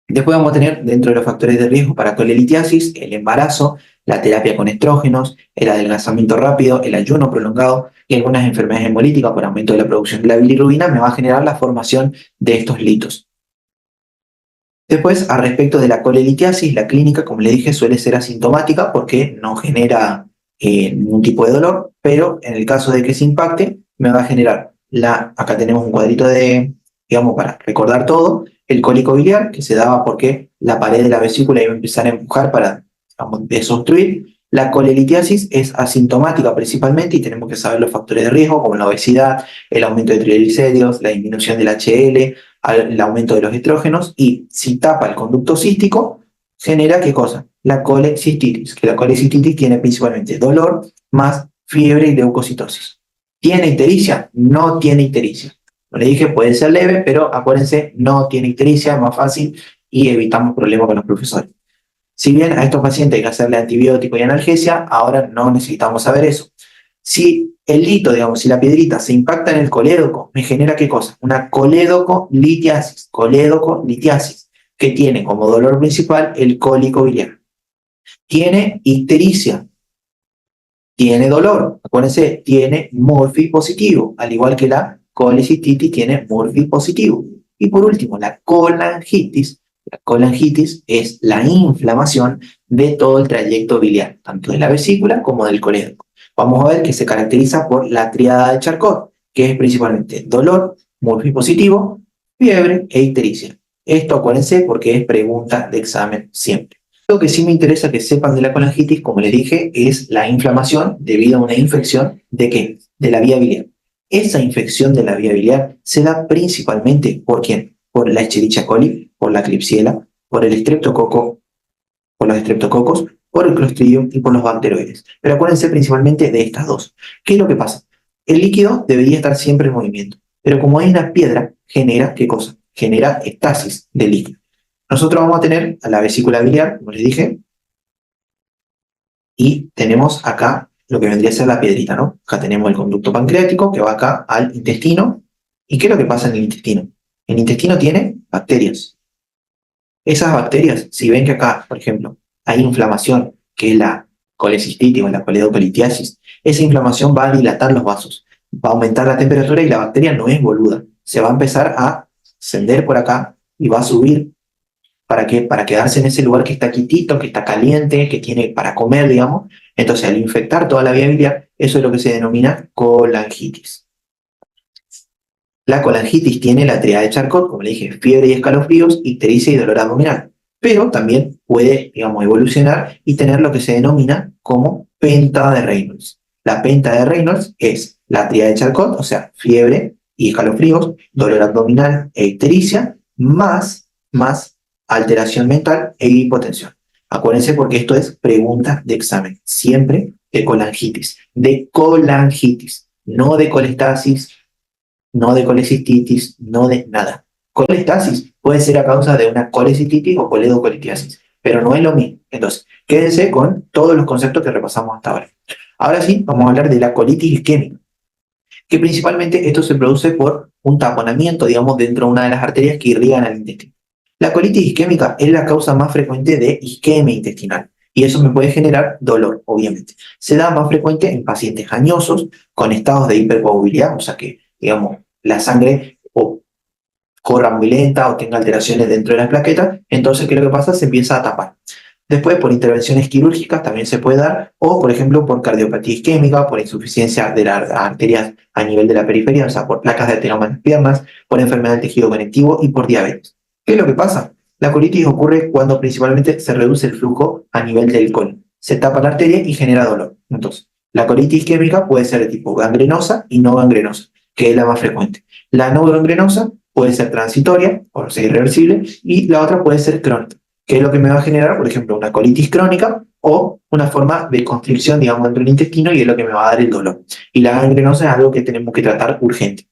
Después vamos a tener dentro de los factores de riesgo para colelitiasis, el embarazo, la terapia con estrógenos, el adelgazamiento rápido, el ayuno prolongado y algunas enfermedades hemolíticas por aumento de la producción de la bilirrubina me va a generar la formación de estos litos. Después, al respecto de la colelitiasis, la clínica, como le dije, suele ser asintomática porque no genera ningún tipo de dolor, pero en el caso de que se impacte, me va a generar acá tenemos un cuadrito de, digamos, para recordar todo, el cólico biliar, que se daba porque la pared de la vesícula iba a empezar a empujar para, digamos, desobstruir. La colelitiasis es asintomática principalmente y tenemos que saber los factores de riesgo, como la obesidad, el aumento de triglicéridos, la disminución del HL, el aumento de los estrógenos, y si tapa el conducto cístico, genera ¿qué cosa? La colecistitis, que la colecistitis tiene principalmente dolor más fiebre y leucocitosis. ¿Tiene ictericia? No tiene ictericia. Como le dije, puede ser leve, pero acuérdense, no tiene ictericia, es más fácil y evitamos problemas con los profesores. Si bien a estos pacientes hay que hacerle antibiótico y analgesia, ahora no necesitamos saber eso. Si el lito, digamos, si la piedrita se impacta en el colédoco, me genera ¿qué cosa? Una colédoco-litiasis, que tiene como dolor principal el cólico biliar. Tiene ictericia, tiene dolor, acuérdense, tiene Murphy positivo, al igual que la colecistitis tiene Murphy positivo. Y por último, la colangitis. La colangitis es la inflamación de todo el trayecto biliar, tanto de la vesícula como del colédoco. Vamos a ver que se caracteriza por la triada de Charcot, que es principalmente dolor, Murphy positivo, fiebre e ictericia. Esto acuérdense porque es pregunta de examen siempre. Lo que sí me interesa que sepan de la colangitis, como les dije, es la inflamación debido a una infección ¿de qué? De la vía biliar. Esa infección de la vía biliar se da principalmente ¿por quién? Por la Escherichia coli, por la Klebsiella, por el estreptococo, por los estreptococos, por el Clostridium y por los bacteroides. Pero acuérdense principalmente de estas dos. ¿Qué es lo que pasa? El líquido debería estar siempre en movimiento, pero como hay una piedra, genera ¿qué cosa? Genera estasis de líquido. Nosotros vamos a tener a la vesícula biliar, como les dije, y tenemos acá lo que vendría a ser la piedrita, ¿no? Acá tenemos el conducto pancreático que va acá al intestino. ¿Y qué es lo que pasa en el intestino? El intestino tiene bacterias. Esas bacterias, si ven que acá, por ejemplo, hay inflamación, que es la colecistitis o la coledocolitiasis, esa inflamación va a dilatar los vasos, va a aumentar la temperatura y la bacteria no es boluda. Se va a empezar a ascender por acá y va a subir. ¿Para qué? Para quedarse en ese lugar que está quietito, que está caliente, que tiene para comer, digamos. Entonces, al infectar toda la vía biliar, eso es lo que se denomina colangitis. La colangitis tiene la triada de Charcot, como le dije, fiebre y escalofríos, ictericia y dolor abdominal. Pero también puede, digamos, evolucionar y tener lo que se denomina como penta de Reynolds. La penta de Reynolds es la triada de Charcot, o sea, fiebre y escalofríos, dolor abdominal e ictericia, más alteración mental e hipotensión. Acuérdense porque esto es pregunta de examen, siempre de colangitis, no de colestasis, no de colecistitis, no de nada. Colestasis puede ser a causa de una colecistitis o coledocolitiasis, pero no es lo mismo. Entonces, quédense con todos los conceptos que repasamos hasta ahora. Ahora sí, vamos a hablar de la colitis isquémica, que principalmente esto se produce por un taponamiento, digamos, dentro de una de las arterias que irrigan al intestino. La colitis isquémica es la causa más frecuente de isquemia intestinal y eso me puede generar dolor, obviamente. Se da más frecuente en pacientes añosos con estados de hipercoagulabilidad, o sea que, digamos, la sangre o corra muy lenta o tenga alteraciones dentro de las plaquetas, entonces, ¿qué es lo que pasa? Se empieza a tapar. Después, por intervenciones quirúrgicas también se puede dar, o por ejemplo, por cardiopatía isquémica, por insuficiencia de las arterias a nivel de la periferia, o sea, por placas de ateroma en las piernas, por enfermedad del tejido conectivo y por diabetes. ¿Qué es lo que pasa? La colitis ocurre cuando principalmente se reduce el flujo a nivel del colon. Se tapa la arteria y genera dolor. Entonces, la colitis isquémica puede ser de tipo gangrenosa y no gangrenosa, que es la más frecuente. La no gangrenosa puede ser transitoria, o sea, irreversible, y la otra puede ser crónica, que es lo que me va a generar, por ejemplo, una colitis crónica o una forma de constricción, digamos, dentro del intestino y es lo que me va a dar el dolor. Y la gangrenosa es algo que tenemos que tratar urgente.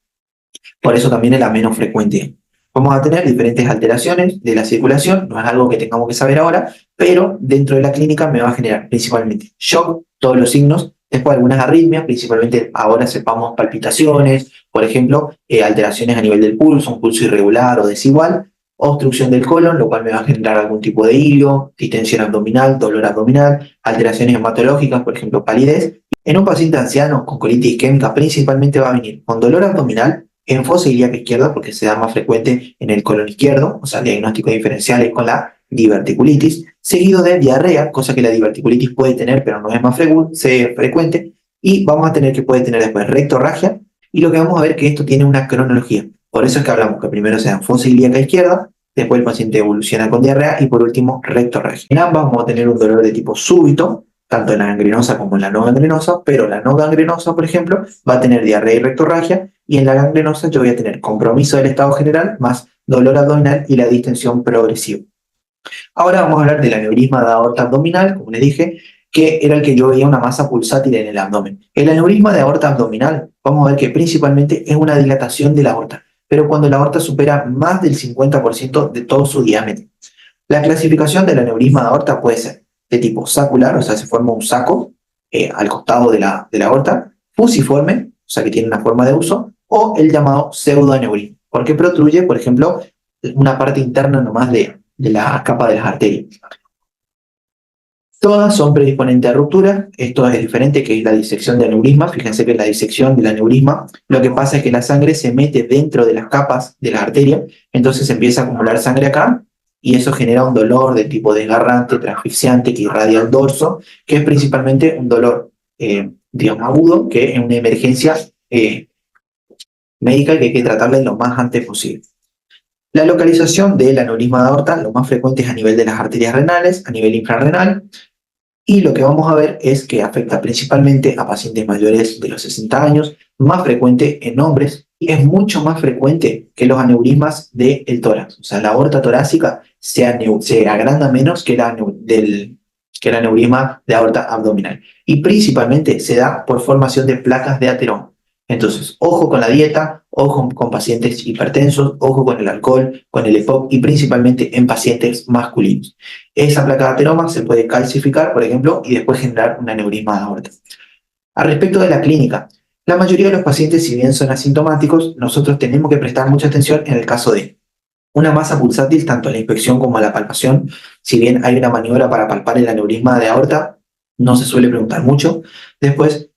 Por eso también es la menos frecuente. Vamos a tener diferentes alteraciones de la circulación, no es algo que tengamos que saber ahora, pero dentro de la clínica me va a generar principalmente shock, todos los signos, después algunas arritmias, principalmente ahora sepamos palpitaciones, Por ejemplo, alteraciones a nivel del pulso, un pulso irregular o desigual, obstrucción del colon, lo cual me va a generar algún tipo de hilio, distensión abdominal, dolor abdominal, alteraciones hematológicas, por ejemplo, palidez. En un paciente anciano con colitis isquémica principalmente va a venir con dolor abdominal en fosa ilíaca izquierda, porque se da más frecuente en el colon izquierdo, o sea, el diagnóstico diferencial es con la diverticulitis, seguido de diarrea, cosa que la diverticulitis puede tener, pero no es más frecuente, y vamos a tener que puede tener después rectorragia, y lo que vamos a ver es que esto tiene una cronología. Por eso es que hablamos que primero se da fosa ilíaca izquierda, después el paciente evoluciona con diarrea y por último rectorragia. En ambas vamos a tener un dolor de tipo súbito, tanto en la gangrenosa como en la no gangrenosa, pero la no gangrenosa, por ejemplo, va a tener diarrea y rectorragia, y en la gangrenosa yo voy a tener compromiso del estado general más dolor abdominal y la distensión progresiva. Ahora vamos a hablar del aneurisma de aorta abdominal, como les dije, que era el que yo veía una masa pulsátil en el abdomen. El aneurisma de aorta abdominal, vamos a ver que principalmente es una dilatación de la aorta, pero cuando la aorta supera más del 50% de todo su diámetro. La clasificación del aneurisma de aorta puede ser de tipo sacular, o sea, se forma un saco al costado de la aorta, fusiforme, o sea, que tiene una forma de uso, o el llamado pseudoaneurisma, porque protruye, por ejemplo, una parte interna nomás de la capa de las arterias. Todas son predisponentes a ruptura. Esto es diferente, que es la disección de aneurisma. Fíjense que en la disección del aneurisma lo que pasa es que la sangre se mete dentro de las capas de las arterias, entonces empieza a acumular sangre acá y eso genera un dolor de tipo desgarrante, transfixiante, que irradia el dorso, que es principalmente un dolor, digamos, agudo, que es una emergencia médica que hay que tratarla lo más antes posible. La localización del aneurisma de aorta, lo más frecuente es a nivel de las arterias renales, a nivel infrarrenal, y lo que vamos a ver es que afecta principalmente a pacientes mayores de los 60 años, más frecuente en hombres, y es mucho más frecuente que los aneurismas del tórax. O sea, la aorta torácica se agranda menos que el aneurisma de aorta abdominal. Y principalmente se da por formación de placas de ateroma. Entonces, ojo con la dieta, ojo con pacientes hipertensos, ojo con el alcohol, con el EPOC y principalmente en pacientes masculinos. Esa placa de ateroma se puede calcificar, por ejemplo, y después generar un aneurisma de aorta. Al respecto de la clínica, la mayoría de los pacientes, si bien son asintomáticos, nosotros tenemos que prestar mucha atención en el caso de una masa pulsátil, tanto en la inspección como en la palpación. Si bien hay una maniobra para palpar el aneurisma de aorta, no se suele preguntar mucho. Después,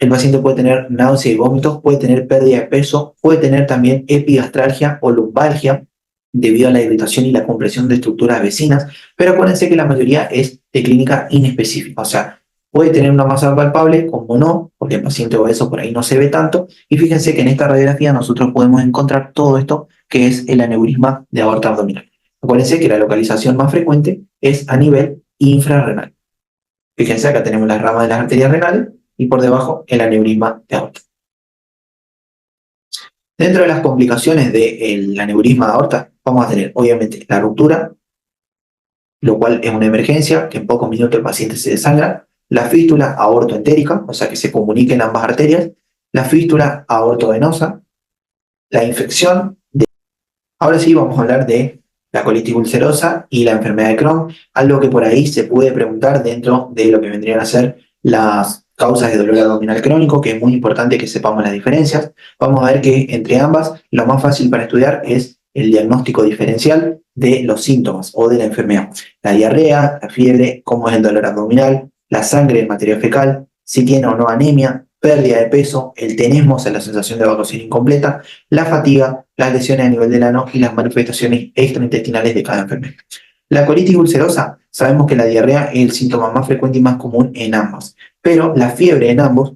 el paciente puede tener náusea y vómitos, puede tener pérdida de peso, puede tener también epigastralgia o lumbalgia debido a la irritación y la compresión de estructuras vecinas, pero acuérdense que la mayoría es de clínica inespecífica, o sea, puede tener una masa palpable, como no, porque el paciente obeso por ahí no se ve tanto, y fíjense que en esta radiografía nosotros podemos encontrar todo esto que es el aneurisma de aorta abdominal. Acuérdense que la localización más frecuente es a nivel infrarrenal. Fíjense, acá tenemos la rama de las arterias renales, y por debajo el aneurisma de aorta. Dentro de las complicaciones del aneurisma de aorta vamos a tener obviamente la ruptura, lo cual es una emergencia, que en pocos minutos el paciente se desangra, la fístula aortoentérica, o sea que se comuniquen ambas arterias, la fístula aortovenosa, la infección. Ahora sí vamos a hablar de la colitis ulcerosa y la enfermedad de Crohn, algo que por ahí se puede preguntar dentro de lo que vendrían a ser las causas de dolor abdominal crónico, que es muy importante que sepamos las diferencias. Vamos a ver que entre ambas lo más fácil para estudiar es el diagnóstico diferencial de los síntomas o de la enfermedad. La diarrea, la fiebre, cómo es el dolor abdominal, la sangre en materia fecal, si tiene o no anemia, pérdida de peso, el tenesmo, o sea, la sensación de evacuación incompleta, la fatiga, las lesiones a nivel del ano y las manifestaciones extraintestinales de cada enfermedad. La colitis ulcerosa, sabemos que la diarrea es el síntoma más frecuente y más común en ambas, pero la fiebre en ambos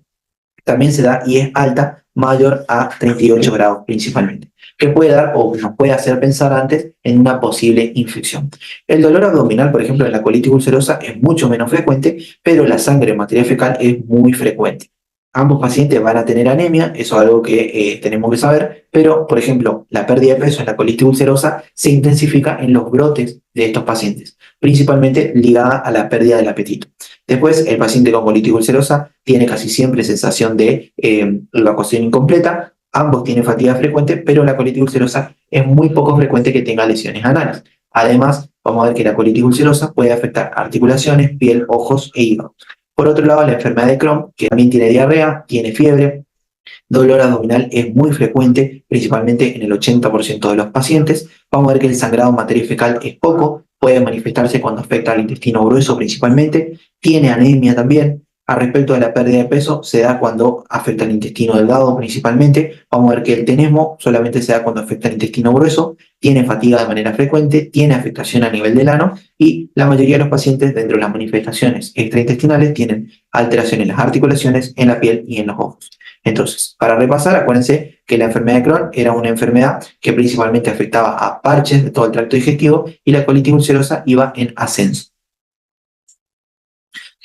también se da y es alta, mayor a 38 grados principalmente, que puede dar o nos puede hacer pensar antes en una posible infección. El dolor abdominal, por ejemplo, en la colitis ulcerosa es mucho menos frecuente, pero la sangre en materia fecal es muy frecuente. Ambos pacientes van a tener anemia, eso es algo que tenemos que saber, pero, por ejemplo, la pérdida de peso en la colitis ulcerosa se intensifica en los brotes de estos pacientes, principalmente ligada a la pérdida del apetito. Después, el paciente con colitis ulcerosa tiene casi siempre sensación de evacuación incompleta, ambos tienen fatiga frecuente, pero la colitis ulcerosa es muy poco frecuente que tenga lesiones anales. Además, vamos a ver que la colitis ulcerosa puede afectar articulaciones, piel, ojos e hígado. Por otro lado, la enfermedad de Crohn, que también tiene diarrea, tiene fiebre, Dolor abdominal es muy frecuente, principalmente en el 80% de los pacientes. Vamos a ver que el sangrado en materia fecal es poco, puede manifestarse cuando afecta al intestino grueso principalmente, tiene anemia también. Al respecto de la pérdida de peso, se da cuando afecta al intestino delgado principalmente. Vamos a ver que el tenesmo solamente se da cuando afecta al intestino grueso, tiene fatiga de manera frecuente, tiene afectación a nivel del ano y la mayoría de los pacientes dentro de las manifestaciones extraintestinales tienen alteraciones en las articulaciones, en la piel y en los ojos. Entonces, para repasar, acuérdense que la enfermedad de Crohn era una enfermedad que principalmente afectaba a parches de todo el tracto digestivo y la colitis ulcerosa iba en ascenso.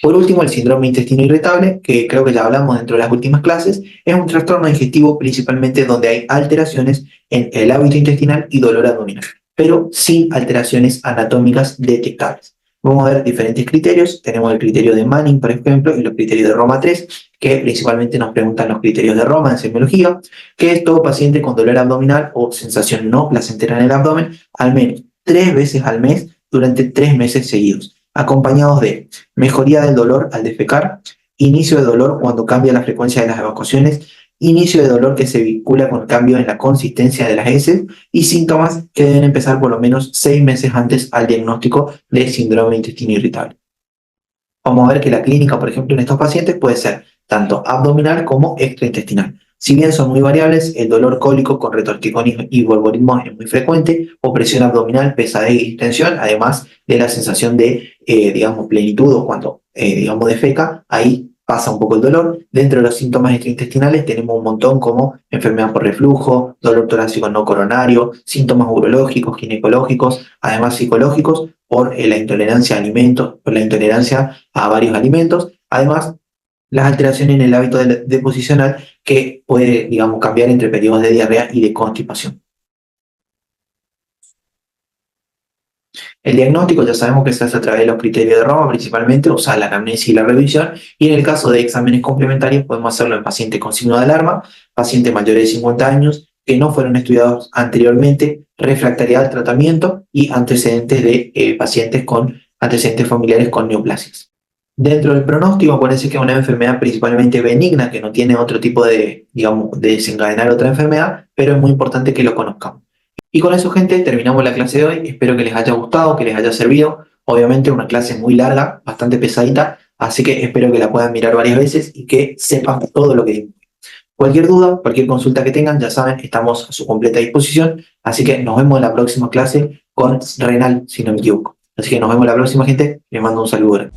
Por último, el síndrome de intestino irritable, que creo que ya hablamos dentro de las últimas clases, es un trastorno digestivo principalmente donde hay alteraciones en el hábito intestinal y dolor abdominal, pero sin alteraciones anatómicas detectables. Vamos a ver diferentes criterios. Tenemos el criterio de Manning, por ejemplo, y los criterios de Roma 3, que principalmente nos preguntan los criterios de Roma en semiología, que es todo paciente con dolor abdominal o sensación no placentera en el abdomen, al menos 3 veces al mes durante 3 meses seguidos, acompañados de mejoría del dolor al defecar, inicio de dolor cuando cambia la frecuencia de las evacuaciones, inicio de dolor que se vincula con cambios en la consistencia de las heces y síntomas que deben empezar por lo menos 6 meses antes al diagnóstico de síndrome de intestino irritable. Vamos a ver que la clínica, por ejemplo, en estos pacientes puede ser tanto abdominal como extraintestinal. Si bien son muy variables, el dolor cólico con retortijonismo y borborismo es muy frecuente, opresión abdominal, pesadez y distensión, además de la sensación de, digamos, plenitud o cuando, digamos, defeca, ahí pasa un poco el dolor. Dentro de los síntomas extraintestinales tenemos un montón como enfermedad por reflujo, dolor torácico no coronario, síntomas urológicos, ginecológicos, además psicológicos, por la intolerancia a alimentos, por la intolerancia a varios alimentos, además las alteraciones en el hábito deposicional que puede, digamos, cambiar entre periodos de diarrea y de constipación. El diagnóstico ya sabemos que se hace a través de los criterios de Roma, principalmente, o sea, la anamnesis y la revisión, y en el caso de exámenes complementarios podemos hacerlo en pacientes con signo de alarma, pacientes mayores de 50 años, que no fueron estudiados anteriormente, refractariedad al tratamiento y antecedentes de pacientes con antecedentes familiares con neoplasias. Dentro del pronóstico, acuérdense que es una enfermedad principalmente benigna, que no tiene otro tipo de, digamos, de desencadenar otra enfermedad, pero es muy importante que lo conozcamos. Y con eso, gente, terminamos la clase de hoy. Espero que les haya gustado, que les haya servido. Obviamente una clase muy larga, bastante pesadita, así que espero que la puedan mirar varias veces y que sepan todo lo que dimos. Cualquier duda, cualquier consulta que tengan, ya saben, estamos a su completa disposición. Así que nos vemos en la próxima clase con renal, si no me equivoco. Así que nos vemos la próxima, gente. Les mando un saludo.